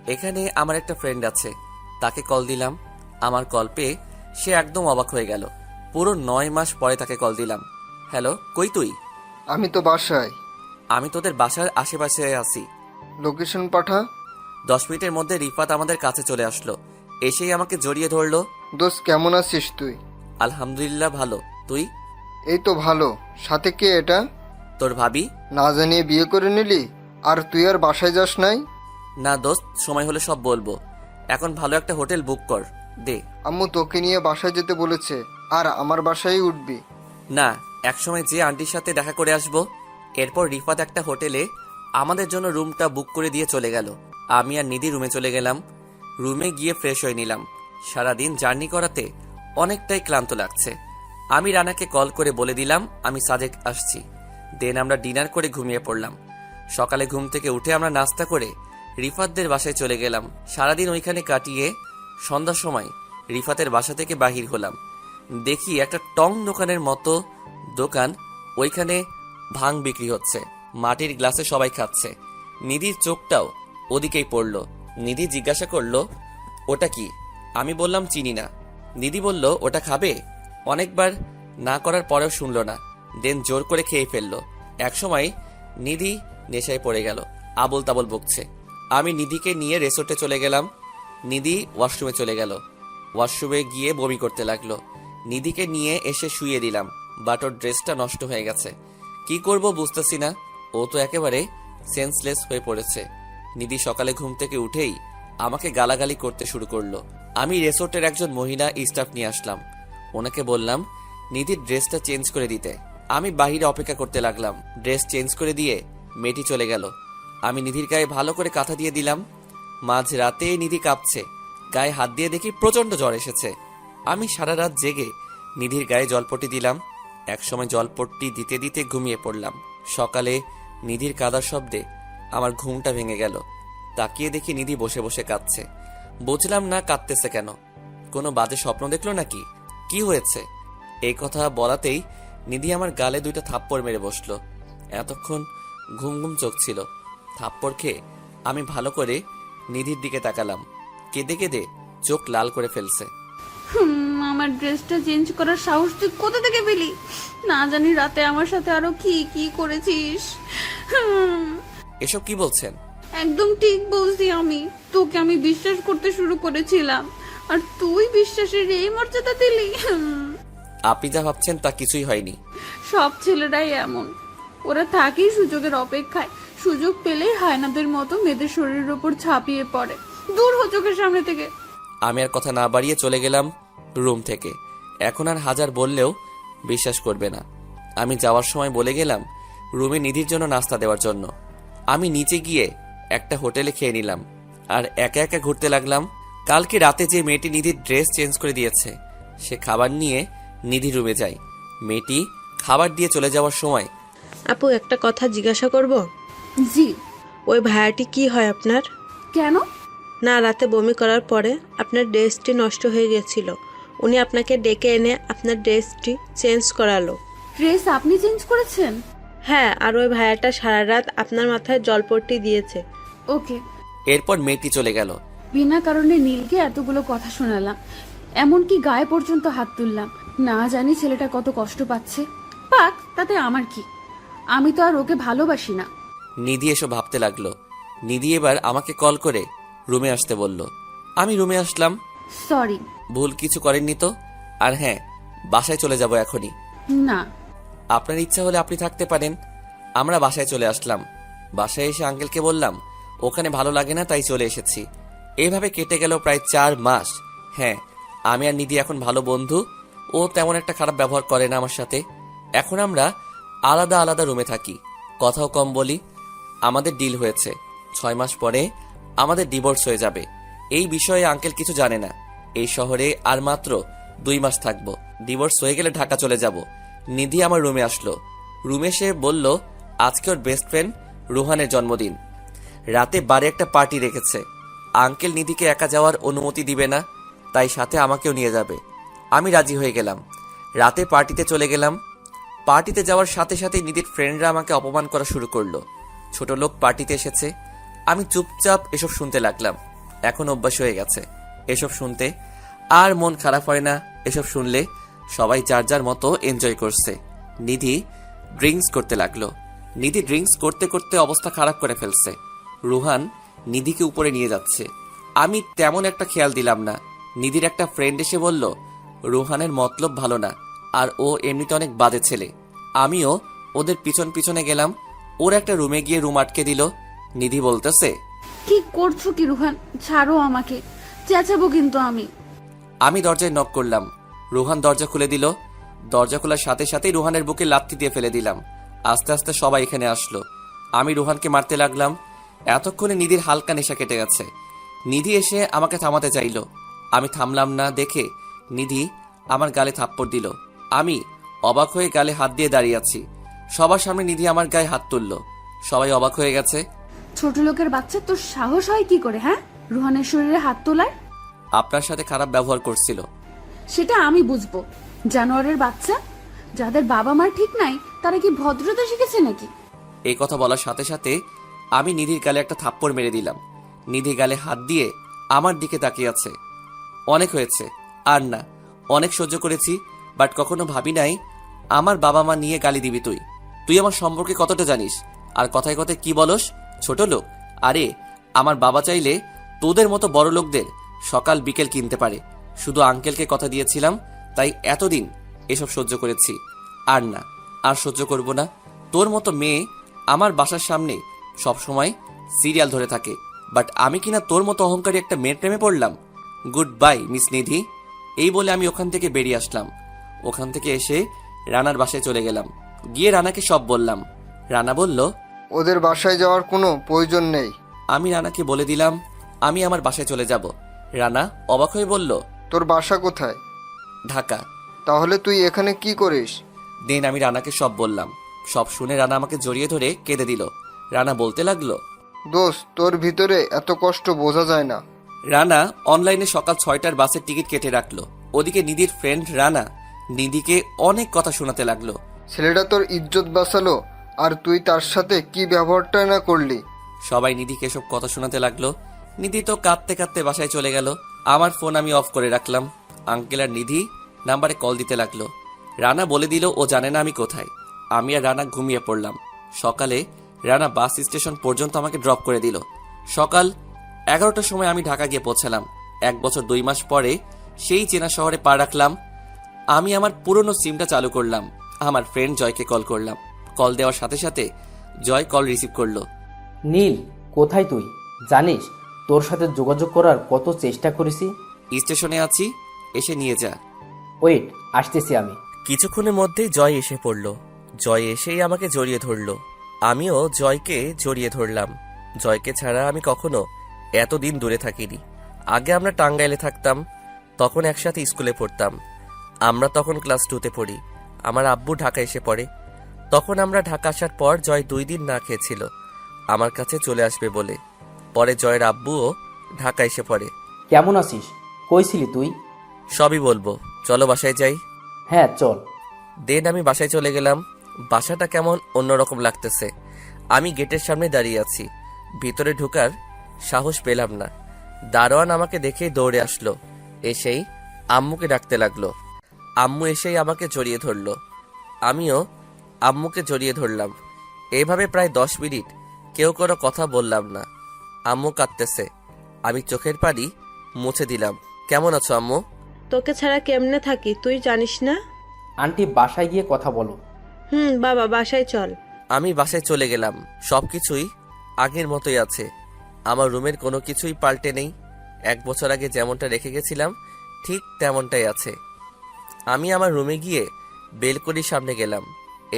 এখানে আমার একটা ফ্রেন্ড আছে, তাকে কল দিলাম। আমার কল পেয়ে সে একদম অবাক হয়ে গেল। পুরো 9 মাস পরে তাকে কল দিলাম। হ্যালো, কই তুই? আমি তো বাসায়। আমি তোদের বাসার আশেপাশে আছি। লোকেশন পাঠা। 10 মিনিটের মধ্যে রিফাত আমাদের কাছে চলে আসলো। এসেই আমাকে জড়িয়ে ধরলো। দোস্ত, কেমন আছিস তুই? আলহামদুলিল্লাহ ভালো, তুই? এই তো ভালো। সাথে কে এটা? তোর ভাবি। না জানিয়ে বিয়ে করে নিলি? আর তুই আর বাসায় যাস নাই? না দোস্ত, সময় হলে সব বলবো। এখন ভালো একটা হোটেল বুক কর দে। আম্মু তোকে নিয়ে বাসায় যেতে বলেছে, আর আমার বাসায় উঠবি। না, একসময় যে আন্টির সাথে দেখা করে আসবো। এরপর রিফাত একটা হোটেলে আমাদের জন্য রুমটা বুক করে দিয়ে চলে গেল। আমি আর নিধি রুমে চলে গেলাম। রুমে গিয়ে ফ্রেশ হয়ে নিলাম। সারাদিন জার্নি করাতে অনেকটাই ক্লান্ত লাগছে। আমি রানাকে কল করে বলে দিলাম আমি সাজেক আসছি। দেন আমরা ডিনার করে ঘুমিয়ে পড়লাম। সকালে ঘুম থেকে উঠে আমরা নাস্তা করে রিফাতদের বাসায় চলে গেলাম। সারাদিন ওইখানে কাটিয়ে সন্ধ্যার সময় রিফাতের বাসা থেকে বাহির হলাম। দেখি একটা টং দোকানের মতো দোকান, ওইখানে ভাং বিক্রি হচ্ছে। মাটির গ্লাসে সবাই খাচ্ছে। নিধির চোখটাও ওদিকেই পড়ল। নিধি জিজ্ঞাসা করলো ওটা কি? আমি বললাম চিনি না। নিধি বলল ওটা খাবে। অনেকবার না করার পরেও শুনলো না। দেন জোর করে খেয়ে ফেললো। একসময় নিধি নেশায় পড়ে গেল, আবল তাবল বকছে। আমি নিধিকে নিয়ে রেসর্টে চলে গেলাম। নিধি ওয়াশরুমে চলে গেল। ওয়াশরুমে গিয়ে বমি করতে লাগলো। নিধিকে নিয়ে এসে শুইয়ে দিলাম, বাট ওর ড্রেসটা নষ্ট হয়ে গেছে। কি করব বুঝতেছি না। ও তো একেবারে সেন্সলেস হয়ে পড়েছে। নিধি সকালে ঘুম থেকে উঠেই আমাকে গালাগালি করতে শুরু করলো। আমি রেসর্টের একজন মহিলা স্টাফ নিয়ে আসলাম। ওনাকে বললাম নিধির ড্রেসটা চেঞ্জ করে দিতে। আমি বাহিরে অপেক্ষা করতে লাগলাম। ড্রেস চেঞ্জ করে দিয়ে মেয়েটি চলে গেল। আমি নিধির গায়ে ভালো করে কাঁথা দিয়ে দিলাম। মাঝ রাতে নিধি কাঁপছে। গায়ে হাত দিয়ে দেখি প্রচন্ড জ্বর এসেছে। আমি সারা রাত জেগে নিধির গায়ে জলপট্টি দিলাম। একসময় জলপট্টি দিতে দিতে ঘুমিয়ে পড়লাম। সকালে নিধির কাঁদার শব্দে আমার ঘুমটা ভেঙে গেল। তাকিয়ে দেখি নিধি বসে বসে কাঁদছে। বুঝলাম না কাঁদতেছে কেন। কোনো বাজে স্বপ্ন দেখলো নাকি? কি হয়েছে? এই কথা বলাতেই নিধি আমার গালে 2টা থাপ্পড় মেরে বসলো। এতক্ষণ ঘুম ঘুম চোখ ছিল। থাপ্পড় খেয়ে আমি ভালো করে নিধির দিকে তাকালাম। কেঁদে কেঁদে চোখ লাল করে ফেলছে। আমার ড্রেসটা চেঞ্জ করার সাহস তুই কোথা থেকে পেলি? না জানি রাতে আমার সাথে আরো কি কি করেছিস। এসব কি বলছেন? একদম ঠিক বলছি। তোকে আমি বিশ্বাস করতে শুরু করেছিলাম, আর তুই বিশ্বাসের এই মর্যাদা দিলি। আপনি যা ভাবছেন তা কিছুই হয়নি। সব ছেলেরাই এমন। ওরা থাকেই সুযোগের অপেক্ষায়। সুযোগ পেলেই হায়নাদের মতো মেয়েদের শরীরের উপর ছাপিয়ে পড়ে। দূর হ চোখের সামনে থেকে। আমি আর কথা না বাড়িয়ে চলে গেলাম রুম থেকে। এখন আর হাজার বললেও বিশ্বাস করবে না। আমি যাওয়ার সময় বলে গেলাম রুমে নিধির জন্য নাস্তা দেওয়ার জন্য। আমি নিচে গিয়ে একটা হোটেলে খেয়ে নিলাম আর একা একা ঘুরতে লাগলাম। কালকে রাতে যে মেয়েটি নিধির ড্রেস চেঞ্জ করে দিয়েছে, সে খাবার নিয়ে নিধি রুমে যায়। মেয়েটি খাবার দিয়ে চলে যাওয়ার সময় আপু, একটা কথা জিজ্ঞাসা করব? জি। ওই ভাইয়াটি কি হয় আপনার? কেন? না, রাতে বমি করার পরে আপনার ড্রেসটি নষ্ট হয়ে গেছিল। উনি আপনাকে ডেকে এনে আপনার ড্রেসটি চেঞ্জ করালো। ড্রেস আপনি চেঞ্জ করেছেন? হ্যাঁ, আর ওই ভাইয়াটা সারা রাত আপনার মাথায় জলপট্টি দিয়েছে। ওকে। এরপর মেয়েটি চলে গেল। বিনা কারণে নীলকে এতগুলো কথা শোনালাম, এমনকি গায়ে পর্যন্ত হাত তুললাম। না জানি ছেলেটা কত কষ্ট পাচ্ছে। পাক, তাতে আমার কি? আমি তো আর ওকে ভালোবাসি না। নিধি এসব ভাবতে লাগলো। নিধি এবার আমাকে কল করে রুমে আসতে বলল। আমি রুমে আসলাম। সরি। ভুল কিছু করেননি তো? আর হ্যাঁ, বাসায় চলে যাব এখনই। না। আপনার ইচ্ছা হলে আপনি থাকতে পারেন। আমরা বাসায় চলে আসলাম। বাসায় এসে আঙ্কেলকে বললাম ওখানে ভালো লাগে না, তাই চলে এসেছি। এইভাবে কেটে গেল প্রায় 4 মাস। হ্যাঁ, আমি আর নিধি এখন ভালো বন্ধু। ও তেমন একটা খারাপ ব্যবহার করে না আমার সাথে। এখন আমরা আলাদা আলাদা রুমে থাকি, কথাও কম বলি। আমাদের ডিল হয়েছে 6 মাস পরে আমাদের ডিভোর্স হয়ে যাবে। এই বিষয়ে আঙ্কেল কিছু জানে না। এই শহরে আর মাত্র 2 মাস থাকবো। ডিভোর্স হয়ে গেলে ঢাকা চলে যাব। নিধি আমার রুমে আসলো। রুমে সে বলল আজকে ওর বেস্ট ফ্রেন্ড রোহানের জন্মদিন। রাতে বারে একটা পার্টি রেখেছে। আঙ্কেল নিধিকে একা যাওয়ার অনুমতি দিবে না, তাই সাথে আমাকেও নিয়ে যাবে। আমি রাজি হয়ে গেলাম। রাতে পার্টিতে চলে গেলাম। পার্টিতে যাওয়ার সাথে সাথে নিধির ফ্রেন্ডরা আমাকে অপমান করা শুরু করলো। ছোট লোক পার্টিতে এসেছে। আমি চুপচাপ এসব শুনতে লাগলাম। এখন অভ্যাস হয়ে গেছে এসব শুনতে, আর মন খারাপ হয় না এসব শুনলে। সবাই যার যার মতো এনজয় করছে। নিধি ড্রিঙ্কস করতে লাগলো। নিধি ড্রিঙ্কস করতে করতে অবস্থা খারাপ করে ফেলছে। রুহান নিধিকে উপরে নিয়ে যাচ্ছে। আমি তেমন একটা খেয়াল দিলাম না। নিধির একটা ফ্রেন্ড এসে বলল রুহানের মতলব ভালো না, আর ও এমনিতে অনেক বাজে ছেলে। আমিও ওদের পিছন পিছনে গেলাম। ওর একটা রুমে গিয়ে রুম আটকে দিল। নিধি বলতেছে, কি করছো কি রুহান? ছাড়ো আমাকে, চেঁচাবো কিন্তু আমি। আমি দরজায় নক করলাম। রুহান দরজা খুলে দিল। দরজা খোলার সাথে সাথেই রুহানের বুকে লাথি দিয়ে ফেলে দিলাম। আস্তে আস্তে সবাই এখানে আসলো। আমি রুহানকে মারতে লাগলাম। এতক্ষণে নিধির হালকা নেশা কেটে গেছে। নিধি এসে আমাকে থামাতে চাইল। আমি থামলাম না দেখে নিধি আমার গালে থাপ্পড় দিল। আমি অবাক হয়ে গালে হাত দিয়ে দাঁড়িয়ে আছি। সবার সামনে নিধি আমার গায়ে হাত তুলল। সবাই অবাক হয়ে গেছে। ছোট লোকের বাচ্চা, তোর সাহস হয় কি করে হ্যাঁ রুহানের শরীরে হাত তোলার? আপনার সাথে খারাপ ব্যবহার করছিল। সেটা আমি বুঝবো। জানোয়ারের বাচ্চা, যাদের বাবা মার ঠিক নাই তারা কি ভদ্রতা শিখেছে নাকি? এই কথা বলার সাথে সাথে আমি নিধির গালে একটা থাপ্পড় মেরে দিলাম। নিধি গালে হাত দিয়ে আমার দিকে তাকিয়ে আছে। অনেক হয়েছে, আর না। অনেক সহ্য করেছি, বাট কখনো ভাবি নাই আমার বাবা মা নিয়ে গালি দিবি তুই। তুই আমার সম্পর্কে কতটা জানিস? আর কথায় কথায় কি বলস ছোট লোক? আরে আমার বাবা চাইলে তোদের মতো বড় লোকদের সকাল বিকেল কিনতে পারে। শুধু আঙ্কেলকে কথা দিয়েছিলাম, তাই এতদিন এসব সহ্য করেছি। আর না, আর সহ্য করব না। তোর মতো মেয়ে আমার বাসার সামনে সবসময় সিরিয়াল ধরে থাকে, বাট আমি কিনা তোর মতো অহংকারী একটা মেয়ের প্রেমে পড়লাম। গুড বাই মিস নিধি। এই বলে আমি ওখান থেকে বেরিয়ে আসলাম। ওখান থেকে এসে রানার বাসায় চলে গেলাম। গিয়ে রানাকে সব বললাম। রানা বলল, ওদের বাসায় যাওয়ার কোনো প্রয়োজন নেই। আমি রানাকে বলে দিলাম আমি আমার বাসায় চলে যাব। রানা অবাক হয়ে বলল, তোর বাসা কোথায়? ঢাকা। তাহলে তুই এখানে কি করিস? দেন আমি রানাকে সব বললাম। সব শুনে রানা আমাকে জড়িয়ে ধরে কেঁদে দিল। রানা বলতে লাগলো, দোস্ত, তোর ভিতরে এত কষ্ট বোঝা যায় না। রানা অনলাইনে সকাল 6টার বাসের টিকিট কেটে রাখলো। ওদিকে নিধির ফ্রেন্ড রানা নিধিকে অনেক কথা শোনাতে লাগলো। ছেলেটা তোর ইজ্জত বাঁচালো, আর তুই তার সাথে কি ব্যবহারটা না করলি? সবাই নিধিকে এসব কথা শোনাতে লাগলো। নিধি তো কাঁদতে কাঁদতে বাসায় চলে গেল। আমার ফোন আমি অফ করে রাখলাম। আঙ্কেল আর নিধি নাম্বারে কল দিতে লাগলো। রানা বলে দিল ও জানে না আমি কোথায়। আমি আর রানা ঘুমিয়ে পড়লাম। সকালে রানা বাস স্টেশন পর্যন্ত আমাকে ড্রপ করে দিল। সকাল 11টার সময় আমি ঢাকা গিয়ে পৌঁছালাম। 1 বছর 2 মাস পরে সেই চেনা শহরে পা রাখলাম। আমি আমার পুরনো সিমটা চালু করলাম। আমার ফ্রেন্ড জয়কে কল করলাম। কল দেওয়ার সাথে সাথে জয় কল রিসিভ করলো। নীল, কোথায় তুই? জানিস তোর সাথে যোগাযোগ করার কত চেষ্টা করেছি। স্টেশনে আছি, এসে নিয়ে যা। ওয়েট, আসতেছি আমি। কিছুক্ষণের মধ্যেই জয় এসে পড়ল। জয় এসেই আমাকে জড়িয়ে ধরল। আমিও জয়কে জড়িয়ে ধরলাম। জয়কে ছাড়া আমি কখনো এতদিন দূরে থাকিনি। আগে আমরা টাঙ্গাইলে থাকতাম, তখন একসাথে স্কুলে পড়তাম। আমরা তখন ক্লাস 2তে পড়ি। আমার আব্বু ঢাকা এসে পড়ে। তখন আমরা ঢাকা আসার পর জয় 2 দিন না খেয়েছিল আমার কাছে চলে আসবে বলে। পরে জয়ের আব্বুও ঢাকা এসে পড়ে। কেমন আছিস? কইছিলি তুই? সবই বলবো, চলো বাসায় যাই। হ্যাঁ চল। দেন আমি বাসায় চলে গেলাম। বাসাটা কেমন অন্যরকম লাগতেছে। আমি গেটের সামনে দাঁড়িয়ে আছি, ভিতরে ঢোকার সাহস পেলাম না। দারোয়ান আমাকে দেখেই দৌড়ে আসলো। এসেই আম্মুকে ডাকতে লাগলো। আম্মু এসেই আমাকে জড়িয়ে ধরলো। আমিও আম্মুকে জড়িয়ে ধরলাম। এইভাবে প্রায় 10 মিনিট কেউ কোনো কথা বললাম না। আম্মু কাঁদতেছে। আমি চোখের পানি মুছে দিলাম। কেমন আছো আম্মু? তোকে ছাড়া কেমনে থাকি তুই জানিস না? আন্টি বাসায় গিয়ে কথা বলো। বাবা বাসায় চল। আমি বাসায় চলে গেলাম। সবকিছুই আগের মতোই আছে। আমার রুমের কোনো কিছুই পাল্টে নেই। 1 বছর আগে যেমনটা রেখে গেছিলাম ঠিক তেমনটাই আছে। আমি আমার রুমে গিয়ে বেলকনির সামনে গেলাম।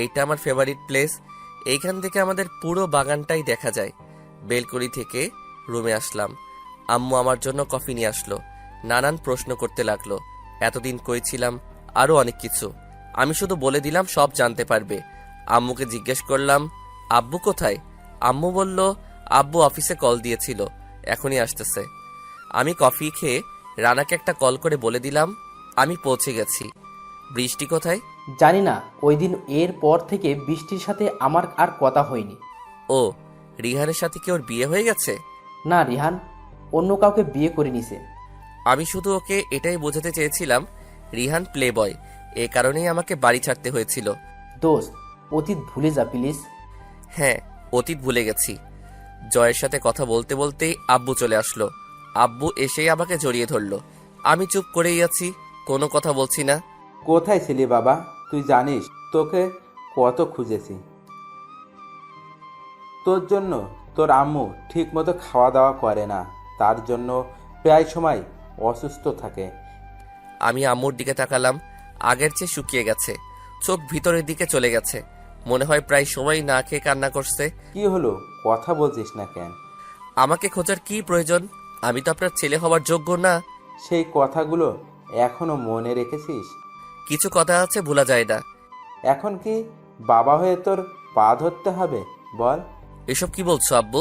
এইটা আমার ফেভারিট প্লেস। এইখান থেকে আমাদের পুরো বাগানটাই দেখা যায়। বেলকনি থেকে রুমে আসলাম। আম্মু আমার জন্য কফি নিয়ে আসলো। নানান প্রশ্ন করতে লাগলো, এতদিন কই ছিলাম, আরো অনেক কিছু। আমি শুধু বলে দিলাম সব জানতে পারবে। আম্মুকে জিজ্ঞেস করলাম আব্বু কোথায়? আম্মু বলল আব্বু অফিসে কল দিয়েছিল, এখনই আসতেছে। আমি কফি খেয়ে রানাকে একটা কল করে বলে দিলাম আমি পৌঁছে গেছি। বৃষ্টি কোথায়? জানি না, ওই দিন এর পর থেকে বৃষ্টির সাথে আমার আর কথা হয়নি। ও, রিহানের সাথে কি ওর বিয়ে হয়ে গেছে? না, রিহান অন্য কাউকে বিয়ে করে নিছে। আমি শুধু ওকে এটাই বোঝাতে চেয়েছিলাম রিহান প্লে বয়, এ কারণেই আমাকে বাড়ি ছাড়তে হয়েছিল। দোস্ত, অতীত ভুলে যা প্লিজ। হ্যাঁ, অতীত ভুলে গেছি। জয়ের সাথে কথা বলতে বলতেই আব্বু চলে আসলো। আব্বু এসেই আমাকে জড়িয়ে ধরলো। আমি চুপ করেই আছি, কোনো কথা বলছি না। কোথায় ছিলি বাবা? তুই জানিস তোকে কত খুঁজেছি। তোর জন্য তোর আম্মু ঠিক মতো খাওয়া দাওয়া করে না, তার জন্য প্রায় সময় অসুস্থ থাকে। আমি আম্মুর দিকে তাকালাম, আগের চেয়ে শুকিয়ে গেছে, চোখ ভিতরের দিকে চলে গেছে, মনে হয় প্রায় সময় না খেয়ে কান্না করছে। কি হলো, কথা বলছিস না কেন? আমাকে খোঁজার কি প্রয়োজন? আমি তো আপনার ছেলে হওয়ার যোগ্য না। সেই কথাগুলো এখনো মনে রেখেছিস? কিছু কথা আছে ভোলা যায় না। এখন কি বাবা হয়ে তোর পা ধরতে হবে বল? এসব কি বলছো আব্বু?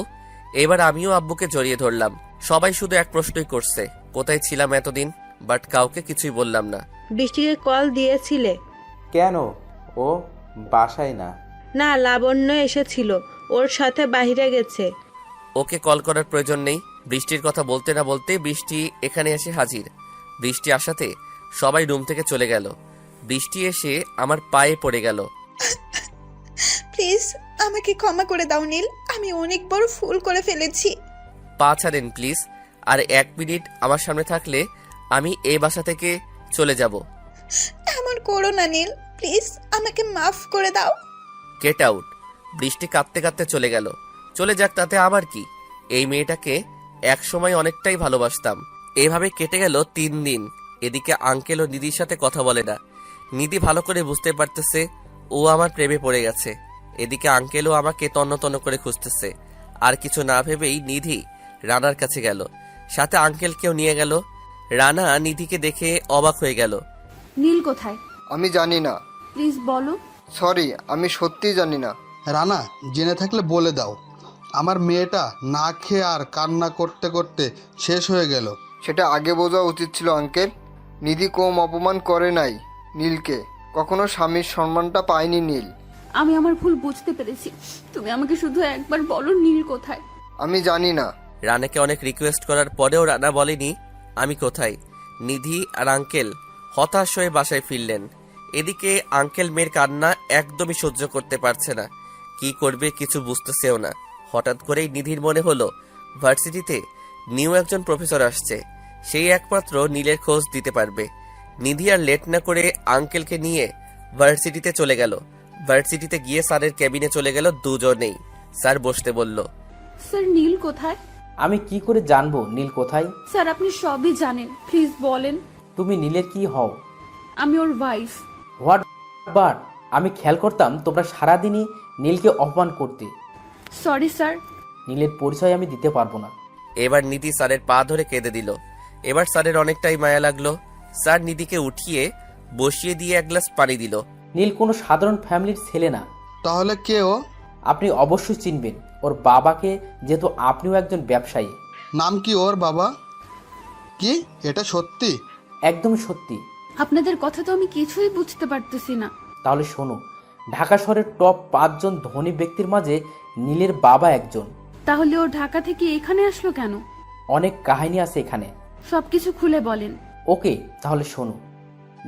এবার আমিও আব্বুকে জড়িয়ে ধরলাম। সবাই শুধু এক প্রশ্নই করছে, কোথায় ছিলাম এতদিন, বাট কাউকে কিছুই বললাম না। বৃষ্টিকে কল দিয়েছিলে? কেন, ও বাসায় না। না, লাবণ্য এসেছিল, ওর সাথে বাইরে গেছে। ওকে কল করার প্রয়োজন নেই। বৃষ্টির কথা বলতে না বলতে বৃষ্টি এখানে এসে হাজির। বৃষ্টি আসাতে সবাই রুম থেকে চলে গেল। বৃষ্টি এসে আমার পায়ে পড়ে গেল। প্লিজ আমাকে ক্ষমা করে দাও নীল, আমি অনেক বড় ভুল করে ফেলেছি। পা ছাড়েন প্লিজ। আর 1 মিনিট আমার সামনে থাকলে আমি এই বাসা থেকে চলে যাব। এমন করো না নীল, প্লিজ আমাকে মাফ করে দাও। Get out. বৃষ্টি কাঁদতে কাঁদতে চলে গেল। চলে যাক, তাতে আবার কি। এই মেয়েটাকে এক সময় অনেকটাই ভালোবাসতাম। এভাবে কেটে গেল 3 দিন। এদিকে আঙ্কেল ও নিধির সাথে কথা বলে না। নিধি ভালো করে বুঝতে পারতেছে ও আমার প্রেমে পড়ে গেছে। এদিকে আঙ্কেলও আমাকে তন্ন তন্ন করে খুঁজতেছে। আর কিছু না ভেবেই নিধি রানার কাছে গেল, সাথে আঙ্কেলকেও নিয়ে গেল। রানা নিধিকে দেখে অবাক হয়ে গেল। নীল কোথায়? আমি জানি না। প্লিজ বলো। সরি, আমি সত্যিই জানি না। রানা, জেনে থাকলে বলে দাও। আমার মেয়েটা না খেয়ে আর কান্না করতে করতে শেষ হয়ে গেল। সেটা আগে বোঝা উচিত ছিল আঙ্কেল। নিধি কম অপমান করে নাই নীলকে, কখনো স্বামীর সম্মানটা পায়নি নীল। আমি আমার ভুল বুঝতে পেরেছি, তুমি আমাকে শুধু একবার বলো নীল কোথায়। আমি জানি না। রানাকে অনেক রিকোয়েস্ট করার পরেও রানা বলেনি আমি কোথায়। নিধি আর আঙ্কেল হতাশ হয়ে বাসায় ফিরলেন। এদিকে আঙ্কেল মেয়ের কান্না একদমই সহ্য করতে পারছে না। কি করবে কিছু বুঝতেছেও না। হঠাৎ করেই নিধির মনে হলো ভার্সিটিতে নিউ একজন প্রফেসর আসছে, সেই একমাত্র নীলের খোঁজ দিতে পারবে। নিধি আর লেট না করে আঙ্কেলকে নিয়ে ভার্সিটিতে চলে গেল। ভার্সিটিতে গিয়ে স্যারের কেবিনে চলে গেল দুজনেই। স্যার বসতে বলল। স্যার নীল কোথায়? আমি কি করে জানবো নীল কোথায়? স্যার আপনি সবই জানেন, প্লিজ বলেন। তুমি নীলের কি হও? আমি ওর ওয়াইফ। হোয়াট? বাট আমি খেয়াল করতাম তোমরা সারাদিনই নীলকে অপমান করতে। Sorry sir. নীলের পরিচয় আমি দিতে পারবো না। এবার নিধি স্যারের পা ধরে কেঁদে দিল। এবার স্যারের অনেকটাই মায়া লাগলো। স্যার নিধিকে উঠিয়ে বসিয়ে দিয়ে 1 গ্লাস পানি দিল। নীল কোনো সাধারণ ফ্যামিলির ছেলে না। তাহলে কে ও? আপনি অবশ্যই চিনবেন ওর বাবাকে, যেহেতু আপনিও একজন ব্যবসায়ী। নাম কি ওর বাবা? কি এটা সত্যি? একদম সত্যি। আপনাদের কথা তো আমি কিছুই বুঝতে পারতেছি না। তাহলে শোনো, ঢাকা শহরের টপ 5 জন ধনী ব্যক্তির মাঝে নীলের বাবা একজন। তাহলে ও ঢাকা থেকে এখানে আসলো কেন? অনেক কাহিনী আছে এখানে। সবকিছু খুলে বলেন। ওকে, তাহলে শোনো।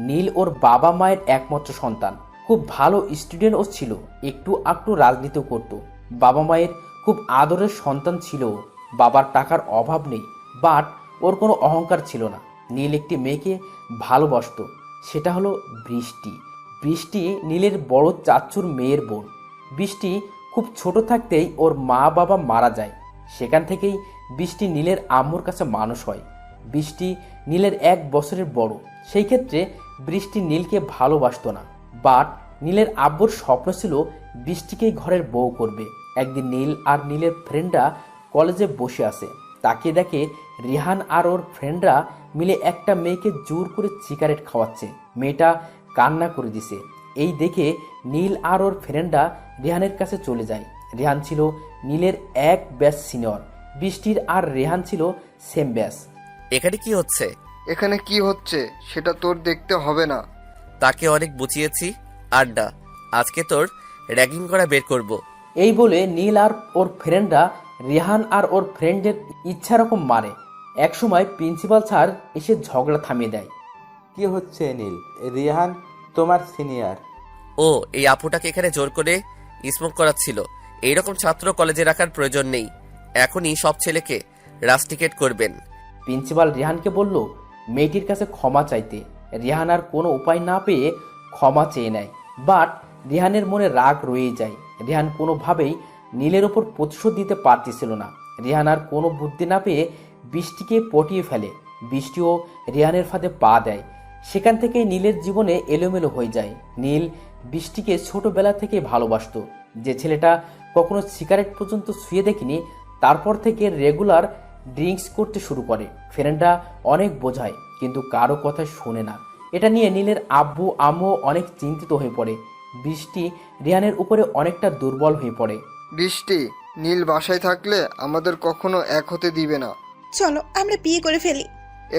নীল ওর বাবা মায়ের একমাত্র সন্তান। খুব ভালো স্টুডেন্টও ছিল, একটু আকটু রাজনীতিও করত। বাবা মায়ের খুব আদরের সন্তান ছিল ও। বাবার টাকার অভাব নেই, বাট ওর কোনো অহংকার ছিল না। নীল একটি মেয়েকে ভালোবাসতো, সেটা হলো বৃষ্টি। বৃষ্টি নীলের বড় চাচুর মেয়ের বোন। বৃষ্টি খুব ছোট থাকতেই ওর মা বাবা মারা যায়। সেখান থেকেই বৃষ্টি নীলের আম্মুর কাছে মানুষ হয়। বৃষ্টি নীলের 1 বছরের বড়। সেই ক্ষেত্রে বৃষ্টি নীলকে ভালোবাসতো না, বাট নীলের আব্বুর স্বপ্ন ছিল বৃষ্টিকেই ঘরের বউ করবে। একদিন নীল আর নীলের ফ্রেন্ডরা কলেজে বসে আছে, তাকিয়ে দেখে রিহান আর ওর ফ্রেন্ডরা মিলে একটা মেয়েকে জোর করে সিগারেট খাওয়াচ্ছে। মেয়েটা কান্না করে দিছে। এই দেখে নীল আর ওর ফ্রেন্ডরা রেহানের কাছে চলে যায়। রেহান ছিল নীলের 1 ব্যাচ সিনিয়র। বৃষ্টির আর রেহান ছিল সেম ব্যাচ। এখানে কি হচ্ছে? এখানে কি হচ্ছে সেটা তোর দেখতে হবে না। তাকে অনেক বুঝিয়েছি। আড্ডা, আজকে তোর র্যাগিং করা বের করব। এই বলে নীল আর ওর ফ্রেন্ডরা রেহান আর ওর ফ্রেন্ডের ইচ্ছা রকম মারে। একসময় প্রিন্সিপাল স্যার এসে ঝগড়া থামিয়ে দেয়। কি হচ্ছে নীল? রিহান তোমার সিনিয়র। ও এই আপুটাকে এখানে জোর করে স্মোক করাচ্ছিল। এইরকম ছাত্র কলেজে রাখার প্রয়োজন নেই। এখনই সব ছেলেকে রাস্টিকেট করবেন। প্রিন্সিপাল রেহানকে বলল মেয়েটির কাছে ক্ষমা চাইতে। রেহান আর কোনো উপায় না পেয়ে ক্ষমা চেয়ে নেয়, বাট রেহানের মনে রাগ রয়েই যায়। রেহান কোনোভাবেই নীলের ওপর প্রতিশোধ দিতে পারতেছিল না। রেহান আর কোনো বুদ্ধি না পেয়ে বৃষ্টিকে পটিয়ে ফেলে। বৃষ্টিও রেহানের ফাঁদে পা দেয়। সেখান থেকে নীলের জীবনে এলোমেলো হয়ে যায়। নীল বৃষ্টিকে ছোটবেলা থেকে ভালোবাসতো। যে ছেলেটা কখনো সিগারেট পর্যন্ত ছুঁয়ে দেখিনি, তারপর থেকে রেগুলার ড্রিঙ্কস করতে শুরু করে। ফ্রেন্ডরা অনেক বোঝায় কিন্তু কারো কথা শোনে না। এটা নিয়ে নীলের আব্বু আম্মু অনেক চিন্তিত হয়ে পড়ে। বৃষ্টি রেহানের উপরে অনেকটা দুর্বল হয়ে পড়ে। বৃষ্টি, নীল বাসায় থাকলে আমাদের কখনো এক হতে দিবে না। চলো আমরা বিয়ে করে ফেলি।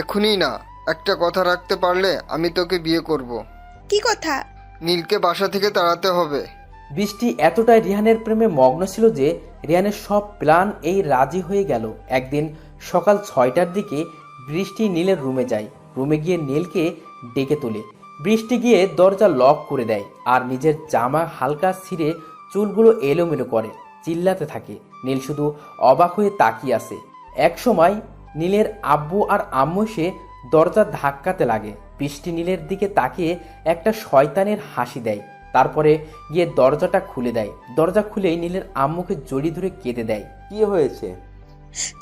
এখনই না, একটা কথা রাখতে পারলে আমি তোকে বিয়ে করব। কি কথা? নীলকে বাসা থেকে তাড়াতে হবে। বৃষ্টি এতটাই রিহানের প্রেমে মগ্ন ছিল যে রিহানের সব প্ল্যান এই রাজি হয়ে গেল। একদিন সকাল 6টার দিকে বৃষ্টি নীলের রুমে যায়। রুমে গিয়ে নীলকে ডেকে তোলে। বৃষ্টি গিয়ে দরজা লক করে দেয় আর নিজের জামা হালকা ছিঁড়ে চুলগুলো এলোমেলো করে চিল্লাতে থাকে। নীল শুধু অবাক হয়ে তাকিয়ে আসে। এক সময় নীলের আব্বু আর আম্মু এসে দরজা ধাক্কাতে লাগে। বৃষ্টি নীলের দিকে তাকিয়ে একটা শয়তানের হাসি দেয়, তারপরে গিয়ে দরজাটা খুলে দেয়। দরজা খুলেই নীলের আম্মুকে জড়িয়ে ধরে কেঁদে দেয়। কি হয়েছে?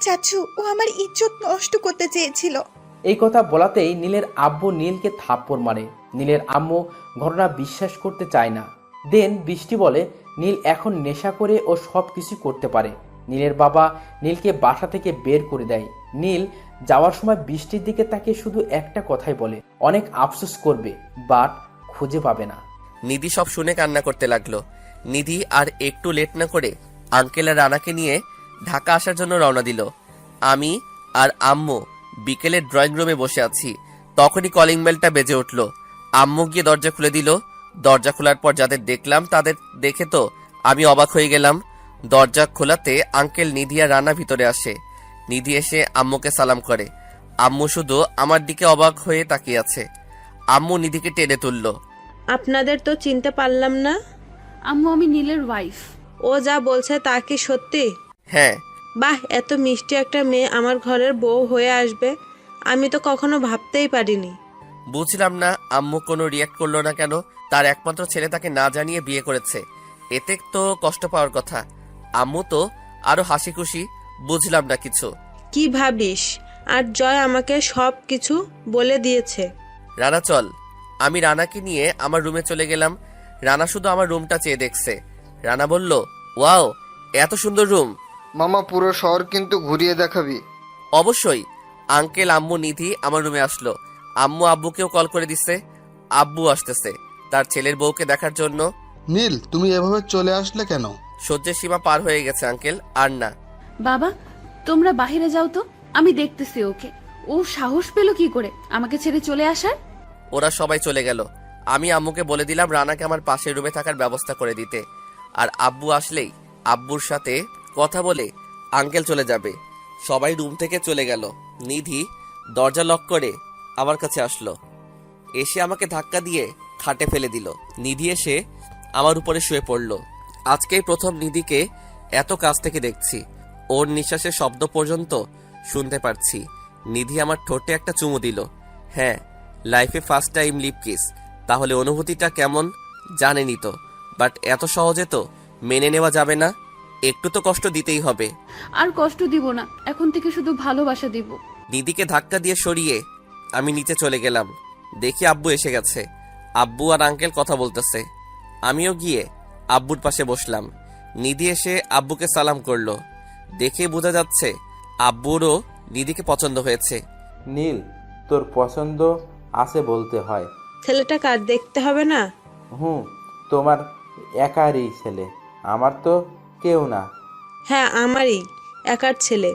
চাচু, ও আমার ইজ্জত নষ্ট করতে চেয়েছিল। এই কথা বলাতেই নীলের আব্বু নীলকে থাপ্পড় মারে। নীলের আম্মু ঘটনা বিশ্বাস করতে চায় না। দেন বৃষ্টি বলে নীল এখন নেশা করে ও সব কিছু করতে পারে। নীলের বাবা নীলকে বাসা থেকে বের করে দেয়। নীল যাওয়ার সময় বৃষ্টির দিকে তাকিয়ে শুধু একটা কথাই বলে, অনেক আফসোস করবে বাট খুঁজে পাবে না। নিধি সব শুনে কান্না করতে লাগলো। নিধি আর একটু লেট না করে আঙ্কেল আর রানাকে নিয়ে ঢাকা আসার জন্য রওনা দিল। আমি আর আম্মু বিকেলে ড্রয়িং রুমে বসে আছি, তখনই কলিং বেলটা বেজে উঠল। আম্মু গিয়ে দরজা খুলে দিল। দরজা খোলার পর যাদের দেখলাম তাদের দেখে তো আমি অবাক হয়ে গেলাম। দরজা খোলাতে আঙ্কেল, নিধি আর রানা ভিতরে আসে। নিধি এসে আম্মুকে সালাম করে। আম্মু শুধু আমার দিকে অবাক হয়ে তাকিয়ে আছে। আম্মু নিধিকে টেনে তুলল। আপনাদের তো চিনতে পারলাম না। আম্মু, আমি নীলের ওয়াইফ। ও যা বলছে তা কি সত্যি? হ্যাঁ। বাহ, এত মিষ্টি একটা মেয়ে আমার ঘরের বউ হয়ে আসবে আমি তো কখনো ভাবতেই পারিনি। বুঝলাম না আম্মু কোনো রিয়াক্ট করলো না কেন। তার একমাত্র ছেলে তাকে না জানিয়ে বিয়ে করেছে, এতে তো কষ্ট পাওয়ার কথা। আম্মু তো আরো হাসি খুশি। বুঝলাম না কিছু। কি ভাবিস? আর জয় আমাকে সব কিছু বলে দিয়েছে। রানা চল। আমি রানাকে নিয়ে আমার রুমে চলে গেলাম। রানা শুধু আমার রুমটা চেয়ে দেখছে। রানা বলল, ওয়াও, এত সুন্দর রুম। মামা, পুরো শহর কিন্তু ঘুরিয়ে দেখাবি। অবশ্যই। আঙ্কেল, আম্মু, নিধি আমার রুমে আসলো। আম্মু আব্বুকেও কল করে দিচ্ছে। আব্বু আসতেছে তার ছেলের বউকে দেখার জন্য। নীল, তুমি এভাবে চলে আসলে কেন? সহ্যের সীমা পার হয়ে গেছে আঙ্কেল, আর না। বাবা, তোমরা বাইরে যাও তো, আমি দেখতেছি ওকে। ও সাহস পেল কি করে আমাকে ছেড়ে চলে আসার? ওরা সবাই চলে গেল। আমি আম্মুকে বলে দিলাম রানাকে আমার পাশের রুমে থাকার ব্যবস্থা করে দিতে, আর আব্বু আসলেই আব্বুর সাথে কথা বলে আঙ্কেল চলে যাবে। সবাই রুম থেকে চলে গেল। নিধি দরজা লক করে আমার কাছে আসলো। এসে আমাকে ধাক্কা দিয়ে খাটে ফেলে দিল। নিধি এসে আমার উপরে শুয়ে পড়ল। আজকেই প্রথম নিধিকে এত কাছ থেকে দেখছি। ওর নিঃশ্বাসের শব্দ পর্যন্ত শুনতে পারছি। নিধি আমার ঠোঁটে একটা চুমু দিল। হ্যাঁ, লাইফে ফার্স্ট টাইম লিপ কিস। তাহলে অনুভূতিটা কেমন জানেনি তো, বাট এত সহজে তো মেনে নেওয়া যাবে না। একটু তো কষ্ট দিতেই হবে। আর কষ্ট দিব না, এখন থেকে শুধু ভালোবাসা দিব। নিধিকে ধাক্কা দিয়ে সরিয়ে আমি নিচে চলে গেলাম। দেখি আব্বু এসে গেছে। আব্বু আর আঙ্কেল কথা বলতেছে। আমিও গিয়ে আব্বুর পাশে বসলাম। নিধি এসে আব্বুকে সালাম করলো। দেখে বোঝা যাচ্ছে আব্বুরও নিধিকে পছন্দ হয়েছে। নীল, তোর পছন্দ আছে বলতে হয়। ছেলেটা কার দেখতে হবে না? তোমার একারই ছেলে, আমার তো কেউ না। হ্যাঁ, আমারই একার ছেলে।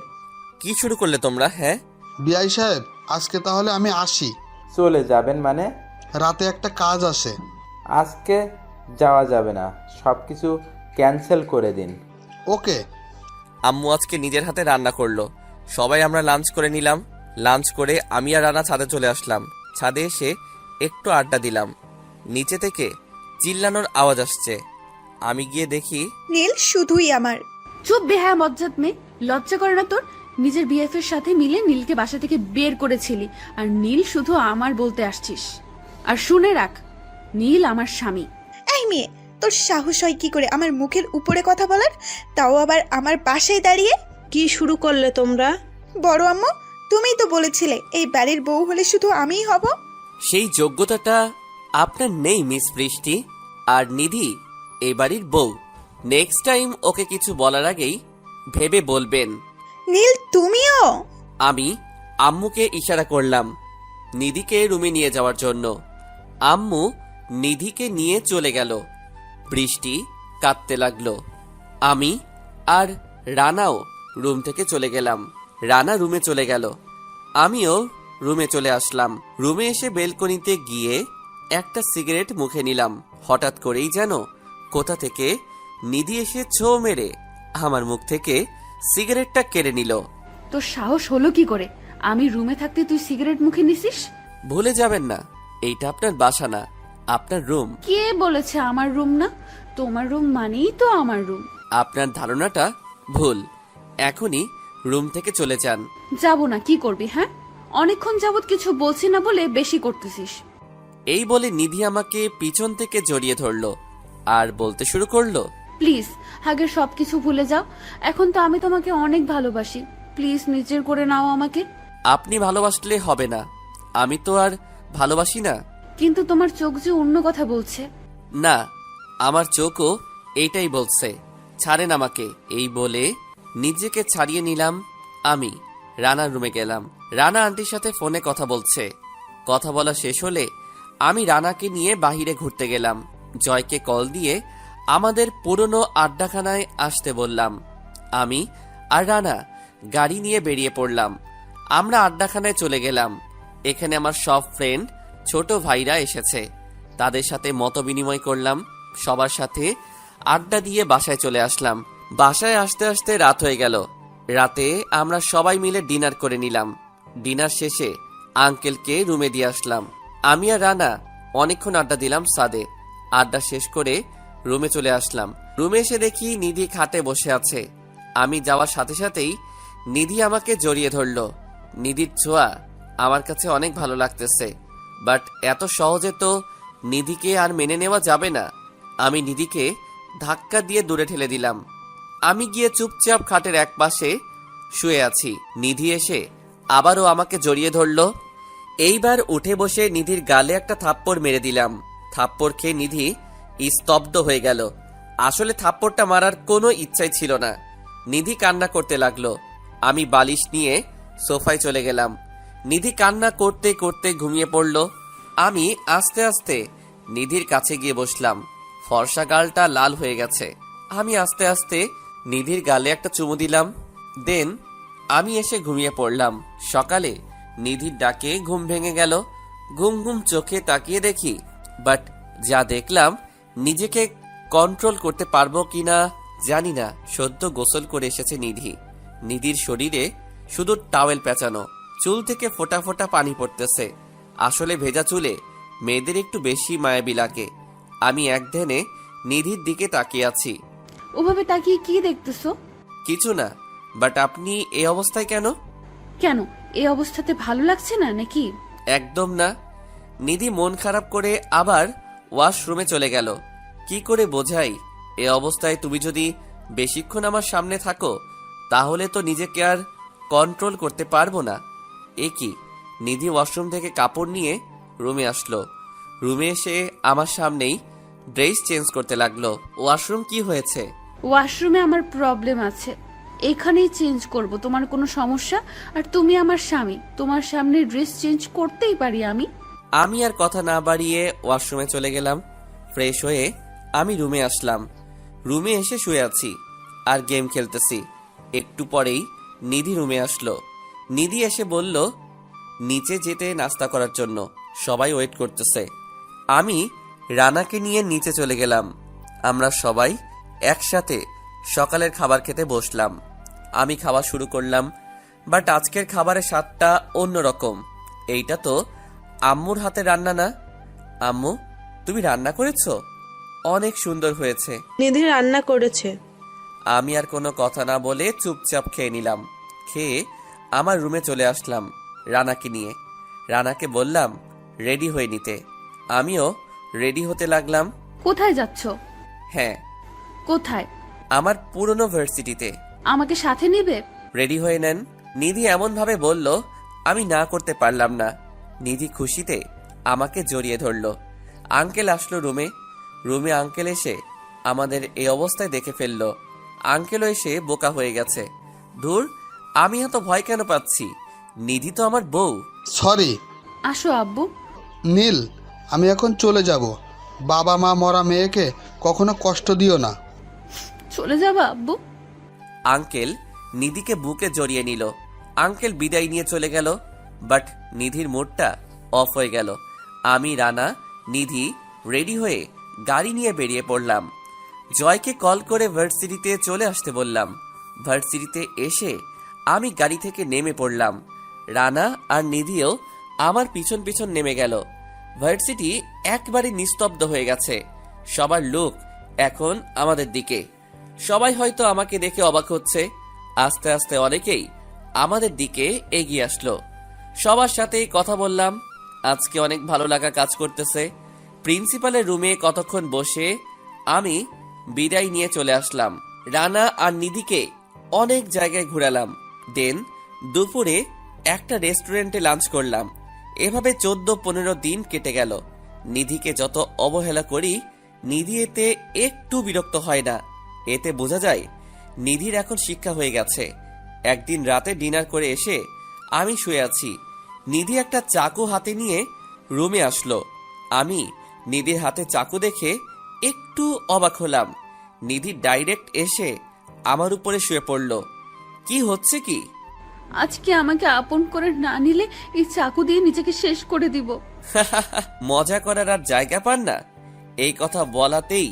কি শুরু করলে তোমরা? হ্যাঁ বিআই সাহেব, আজকে তাহলে আমি আসি। চলে যাবেন মানে? রাতে একটা কাজ আছে। আজকে যাওয়া যাবে না, সব কিছু ক্যান্সেল করে দিন। ওকে। আম্মু আজকে নিজের হাতে রান্না করলো। সবাই আমরা লাঞ্চ করে নিলাম। লাঞ্চ করে আমি আর রানা ছাদে চলে আসলাম। ছাদে এসে একটু আড্ডা দিলাম। নিচে থেকে চিল্লানোর আওয়াজ আসছে। আমি গিয়ে দেখি নীল শুধুই আমার। চুপ বেহায়া মজ্জাত মেয়ে, লজ্জা করে না তোর? নিজের বিএফ এর সাথে মিলে নীলকে বাসা থেকে বের করেছিলি, আর নীল শুধু আমার বলতে আসছিস। আর শুনে রাখ, নীল আমার স্বামী। এই মেয়ে, তোর সাহস হয় কি করে আমার মুখের উপরে কথা বলার, তাও আবার আমার বাসায় দাঁড়িয়ে? কি শুরু করলে তোমরা? বড় আম্মু, তুমিই তো বলেছিলে এই বাড়ির বউ হলে শুধু আমিই হব। সেই যোগ্যতাটা আপনার নেই মিস বৃষ্টি। আর নিধি এই বাড়ির বউ। নেক্সট টাইম ওকে কিছু বলার আগেই ভেবে বলবেন। নীল তুমিও? আমি আম্মুকে ইশারা করলাম নিধিকে রুমে নিয়ে যাওয়ার জন্য। আম্মু নিধিকে নিয়ে চলে গেল। বৃষ্টি কাঁদতে লাগলো। আমি আর রানাও রুম থেকে চলে গেলাম। রানা রুমে চলে গেল, আমিও রুমে চলে আসলাম। রুমে এসে বেলকনিতে গিয়ে একটা সিগারেট মুখে নিলাম। হঠাৎ করেই যেন কোথা থেকে নিধি এসে ছো মেরে আমার মুখ থেকে সিগারেটটা কেড়ে নিল। তোর সাহস হলো কি করে? আমি রুমে থাকতে তুই সিগারেট মুখে নিছিস? ভুলে যাবেন না, এইটা আপনার বাসা না, আপনার রুম। কে বলেছে আমার রুম না? তোমার রুম মানেই তো আমার রুম। আপনার ধারণাটা ভুল। এখনই রুম থেকে চলে যান। যাব না, কি করবি? হ্যাঁ, অনেকক্ষণ যাবত কিছু বলছি না বলে বেশি করতেছিস। এই বলে নিধি আমাকে পিছন থেকে জড়িয়ে ধরলো আর বলতে শুরু করলো, প্লিজ আগের সবকিছু ভুলে যাও। এখন তো আমি তোমাকে অনেক ভালোবাসি। প্লিজ নিজের করে নাও আমাকে। আপনি ভালোবাসলে হবে না, আমি তো আর ভালোবাসি না। কিন্তু তোমার চোখ যে অন্য কথা বলছে। না, আমার চোখও এইটাই বলছে। ছাড়েন আমাকে। এই বলে নিজেকে ছাড়িয়ে নিলাম। আমি রানার রুমে গেলাম। রানা আন্টির সাথে ফোনে কথা বলছে। কথা বলা শেষ হলে আমি রানাকে নিয়ে বাহিরে ঘুরতে গেলাম। জয়কে কল দিয়ে আমাদের পুরনো আড্ডাখানায় আসতে বললাম। আমি আর রানা গাড়ি নিয়ে বেরিয়ে পড়লাম। আমরা আড্ডাখানায় চলে গেলাম। এখানে আমার সব ফ্রেন্ড, ছোট ভাইরা এসেছে। তাদের সাথে মত বিনিময় করলাম। সবার সাথে আড্ডা দিয়ে বাসায় চলে আসলাম। বাসায় আসতে আসতে রাত হয়ে গেল। রাতে আমরা সবাই মিলে ডিনার করে নিলাম। ডিনার শেষে আঙ্কেলকে রুমে দিয়ে আসলাম। আমি আর রানা অনেকক্ষণ আড্ডা দিলাম ছাদে। আড্ডা শেষ করে রুমে চলে আসলাম। রুমে এসে দেখি নিধি খাটে বসে আছে। আমি যাওয়ার সাথে সাথেই নিধি আমাকে জড়িয়ে ধরলো। নিধির ছোঁয়া আমার কাছে অনেক ভালো লাগতেছে, বাট এত সহজে তো নিধিকে আর মেনে নেওয়া যাবে না। আমি নিধিকে ধাক্কা দিয়ে দূরে ঠেলে দিলাম। আমি গিয়ে চুপচাপ খাটের এক পাশে শুয়ে আছি। নিধি এসে আবারও আমাকে জড়িয়ে ধরলো। এইবার উঠে বসে নিধির গালে একটা থাপ্পড় মেরে দিলাম। থাপ্পড় খেয়ে নিধি স্তব্ধ হয়ে গেল। আসলে থাপ্পড়টা মারার কোনো ইচ্ছাই ছিল না। নিধি কান্না করতে লাগলো। আমি বালিশ নিয়ে সোফায় চলে গেলাম। নিধি কান্না করতে করতে ঘুমিয়ে পড়ল। আমি আস্তে আস্তে নিধির কাছে গিয়ে বসলাম। ফর্সা গালটা লাল হয়ে গেছে। আমি আস্তে আস্তে নিধির গালে একটা চুমু দিলাম। দেন আমি এসে ঘুমিয়ে পড়লাম। সকালে নিধির ডাকে ঘুম ভেঙে গেল। ঘুম ঘুম চোখে তাকিয়ে দেখি, বাট যা দেখলাম নিজেকে কন্ট্রোল করতে পারবো কিনা জানি না। সদ্য গোসল করে এসেছে নিধি। নিধির শরীরে শুধু টাওয়েল পেঁচানো, চুল থেকে ফোঁটা ফোঁটা পানি পড়তেছে। আসলে ভেজা চুলে মেয়েদের একটু বেশি মায়াবী লাগে। আমি একধ্যানে নিধির দিকে তাকিয়ে আছি। ওভাবে তাকিয়ে কি দেখতেছো? কিছু না, বাট আপনি এই অবস্থায় কেন? কেন, এই অবস্থাতে ভালো লাগছে না নাকি? একদম না। নিধি মন খারাপ করে আবার ওয়াশরুমে চলে গেল। কি করে বোঝাই, এ অবস্থায় তুমি যদি বেশিক্ষণ আমার সামনে থাকো তাহলে তো নিজেকে আর কন্ট্রোল করতে পারবো না। এ কি? নিধি ওয়াশরুম থেকে কাপড় নিয়ে রুমে আসলো। রুমে এসে আমার সামনেই ড্রেস চেঞ্জ করতে লাগলো। ওয়াশরুম কি হয়েছে? ওয়াশরুমে আমার প্রবলেম আছে, এখানেই চেঞ্জ করব। তোমার কোনো সমস্যা? আর তুমি আমার স্বামী, তোমার সামনে ড্রেস চেঞ্জ করতেই পারি আমি। আমি আর কথা না বাড়িয়ে ওয়াশরুমে চলে গেলাম। ফ্রেশ হয়ে আমি রুমে আসলাম। রুমে এসে শুয়ে আছি আর গেম খেলতেছি। একটু পরেই নিধি রুমে আসলো। নিধি এসে বলল নিচে যেতে নাস্তা করার জন্য, সবাই ওয়েট করতেছে। আমি রানাকে নিয়ে নিচে চলে গেলাম। আমরা সবাই একসাথে সকালের খাবার খেতে বসলাম। আমি খাওয়া শুরু করলাম, বাট আজকের খাবারের স্বাদটা অন্যরকম। এইটা তো আম্মুর হাতে রান্না না। আম্মু, তুমি রান্না করেছো? অনেক সুন্দর হয়েছে। নিধি রান্না করেছে। আমি আর কোনো কথা না বলে চুপচাপ খেয়ে নিলাম। খেয়ে আমার রুমে চলে আসলাম রানাকে নিয়ে। রানাকে বললাম রেডি হয়ে নিতে। আমিও রেডি হতে লাগলাম। কোথায় যাচ্ছ? হ্যাঁ, কোথায়? আমার পুরনো ভার্সিটিতে। আমাকে সাথে নিবে? রেডি হয়ে নেন। নিধি এমনভাবে বলল, আমি না করতে পারলাম না। নিধি খুশিতে আমাকে জড়িয়ে ধরল। আঙ্কেল আসলো রুমে আঙ্কেল এসে আমাদের এই অবস্থায় দেখে ফেলল। আঙ্কেলও এসে বোকা হয়ে গেছে। ধুর, আমি এত ভয় কেন পাচ্ছি? নিধি তো আমার বউ। সরি আসো আব্বু। নীল, আমি এখন চলে যাব। বাবা মা মরা মেয়েকে কখনো কষ্ট দিও না। চলে যাবা আব্বু? আঙ্কেল নিধিকে বুকে জড়িয়ে নিল। আঙ্কেল বিদায় নিয়ে চলে গেল। বাট নিধির মুডটা অফ হয়ে গেল। আমি, রানা, নিধি রেডি হয়ে গাড়ি নিয়ে বেরিয়ে পড়লাম। জয়কে কল করে ভার্সিটিতে চলে আসতে বললাম। ভার্সিটিতে এসে আমি গাড়ি থেকে নেমে পড়লাম। রানা আর নিধিও আমার পিছন পিছন নেমে গেল। ভার্সিটি একবারে নিস্তব্ধ হয়ে গেছে। সবার লোক এখন আমাদের দিকে। সবাই হয়তো আমাকে দেখে অবাক হচ্ছে। আস্তে আস্তে অনেকেই আমাদের দিকে এগিয়ে আসলো। সবার সাথেই কথা বললাম। আজকে অনেক ভালো লাগা কাজ করতেছে। প্রিন্সিপালের রুমে কতক্ষণ বসে আমি বিদায় নিয়ে চলে আসলাম। রানা আর নিধিকে অনেক জায়গায় ঘুরালাম। দেন দুপুরে একটা রেস্টুরেন্টে লাঞ্চ করলাম। এভাবে 14-15 দিন কেটে গেল। নিধিকে যত অবহেলা করি, নিধি এতে একটু বিরক্ত হয় না। এতে বোঝা যায় নিধির এখন শিক্ষা হয়ে গেছে। একদিন রাতে ডিনার করে এসে আমি শুয়ে আছি। নিধি একটা চাকু হাতে নিয়ে রুমে আসলো। আমি নিধির হাতে চাকু দেখে একটু অবাক হলাম। নিধি ডাইরেক্ট এসে আমার উপরে শুয়ে পড়ল। কি হচ্ছে কি? আজকে আমাকে আপন করে না নিলে এই চাকু দিয়ে নিজেকে শেষ করে দিব। মজা করার আর জায়গা পান না? এই কথা বলাতেই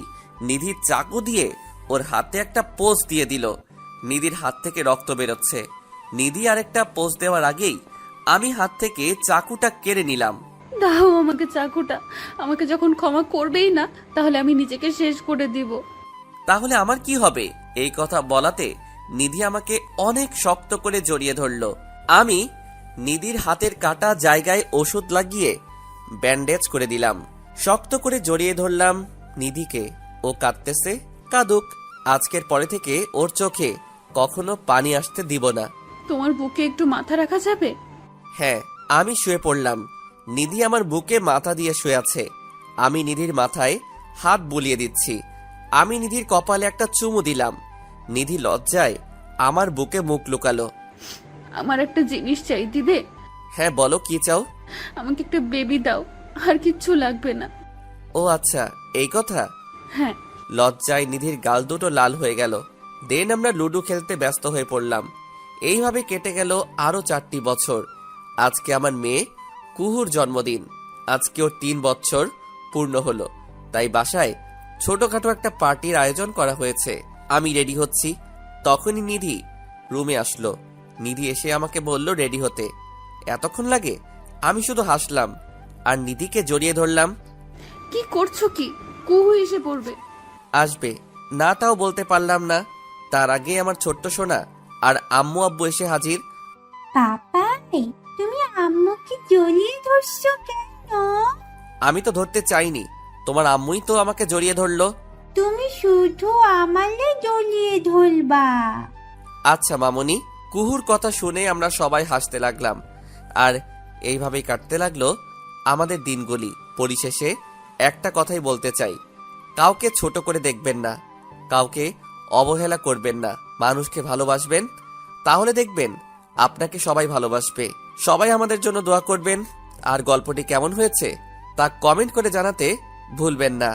নিধি চাকু দিয়ে ওর হাতে একটা পোজ দিয়ে দিল। নিধির হাত থেকে রক্ত বেরোচ্ছে। নিধি আরেকটা পোজ দেওয়ার আগেই আমি হাত থেকে চাকুটা কেড়ে নিলাম। দাও আমাকে চাকুটা। আমাকে যখন ক্ষমা করবেই না, তাহলে আমি নিজেকে শেষ করে দিব। তাহলে আমার কি হবে? এই কথা বলাতে নিধি আমাকে অনেক শক্ত করে জড়িয়ে ধরল। আমি নিধির হাতের কাটা জায়গায় ওষুধ লাগিয়ে ব্যান্ডেজ করে দিলাম। শক্ত করে জড়িয়ে ধরলাম নিধিকে। ও কাঁদতেছে, কাঁদুক। আজকের পরে থেকে ওর চোখে কখনো পানি আসতে দিব না। তোমার বুকে একটু মাথা রাখা যাবে? হ্যাঁ, আমি শুয়ে পড়লাম। নিধি আমার বুকে মাথা দিয়ে শুয়ে আছে। আমি নিধির মাথায় হাত বুলিয়ে দিচ্ছি। আমি নিধির কপালে একটা চুমু দিলাম। নিধি লজ্জায় আমার বুকে মুখ লুকালো। আমার একটা জিনিস চাই, দিবে? হ্যাঁ বলো, কি চাও? আমাকে একটা বেবি দাও, আর কিচ্ছু লাগবে না। ও আচ্ছা, এই কথা। হ্যাঁ। লজ্জায় নিধির গাল দুটো লাল হয়ে গেল। দেন আমরা লুডো খেলতে ব্যস্ত হয়ে পড়লাম। এইভাবে কেটে গেল আরো 4টি বছর। আজকে আমার মেয়ে কুহুর জন্মদিন। আজকে ওর 3 বছর পূর্ণ হলো। তাই বাসায় ছোটখাটো একটা পার্টির আয়োজন করা হয়েছে। আমি রেডি হচ্ছি, তখনই নিধি রুমে আসলো। নিধি এসে আমাকে বলল রেডি হতে। এতক্ষণ লাগে? আমি শুধু হাসলাম আর নিধিকে জড়িয়ে ধরলাম। কি করছো কি? কুহু এসে পড়বে। আসবে না তাও বলতে পারলাম না। তার আগে আমার ছোট্ট সোনা আর আম্মু আব্বু এসে হাজির। পাপাই, তুমি আম্মুকে জড়িয়ে ধরছো কেন? আমি তো ধরতে চাইনি, তোমার আম্মুই তো আমাকে জড়িয়ে ধরলো। তুমি শুধু আমালে জড়িয়ে ধরবা। আচ্ছা মামুনি। কুহুর কথা শুনে আমরা সবাই হাসতে লাগলাম। আর এইভাবেই কাটতে লাগলো আমাদের দিনগুলি। পরিশেষে একটা কথাই বলতে চাই, কাউকে ছোট করে দেখবেন না, কাউকে অবহেলা করবেন না। মানুষকে ভালোবাসবেন, তাহলে দেখবেন আপনাকে সবাই ভালোবাসবে। সবাই আমাদের জন্য দোয়া করবেন। আর গল্পটি কেমন হয়েছে তা কমেন্ট করে জানাতে ভুলবেন না।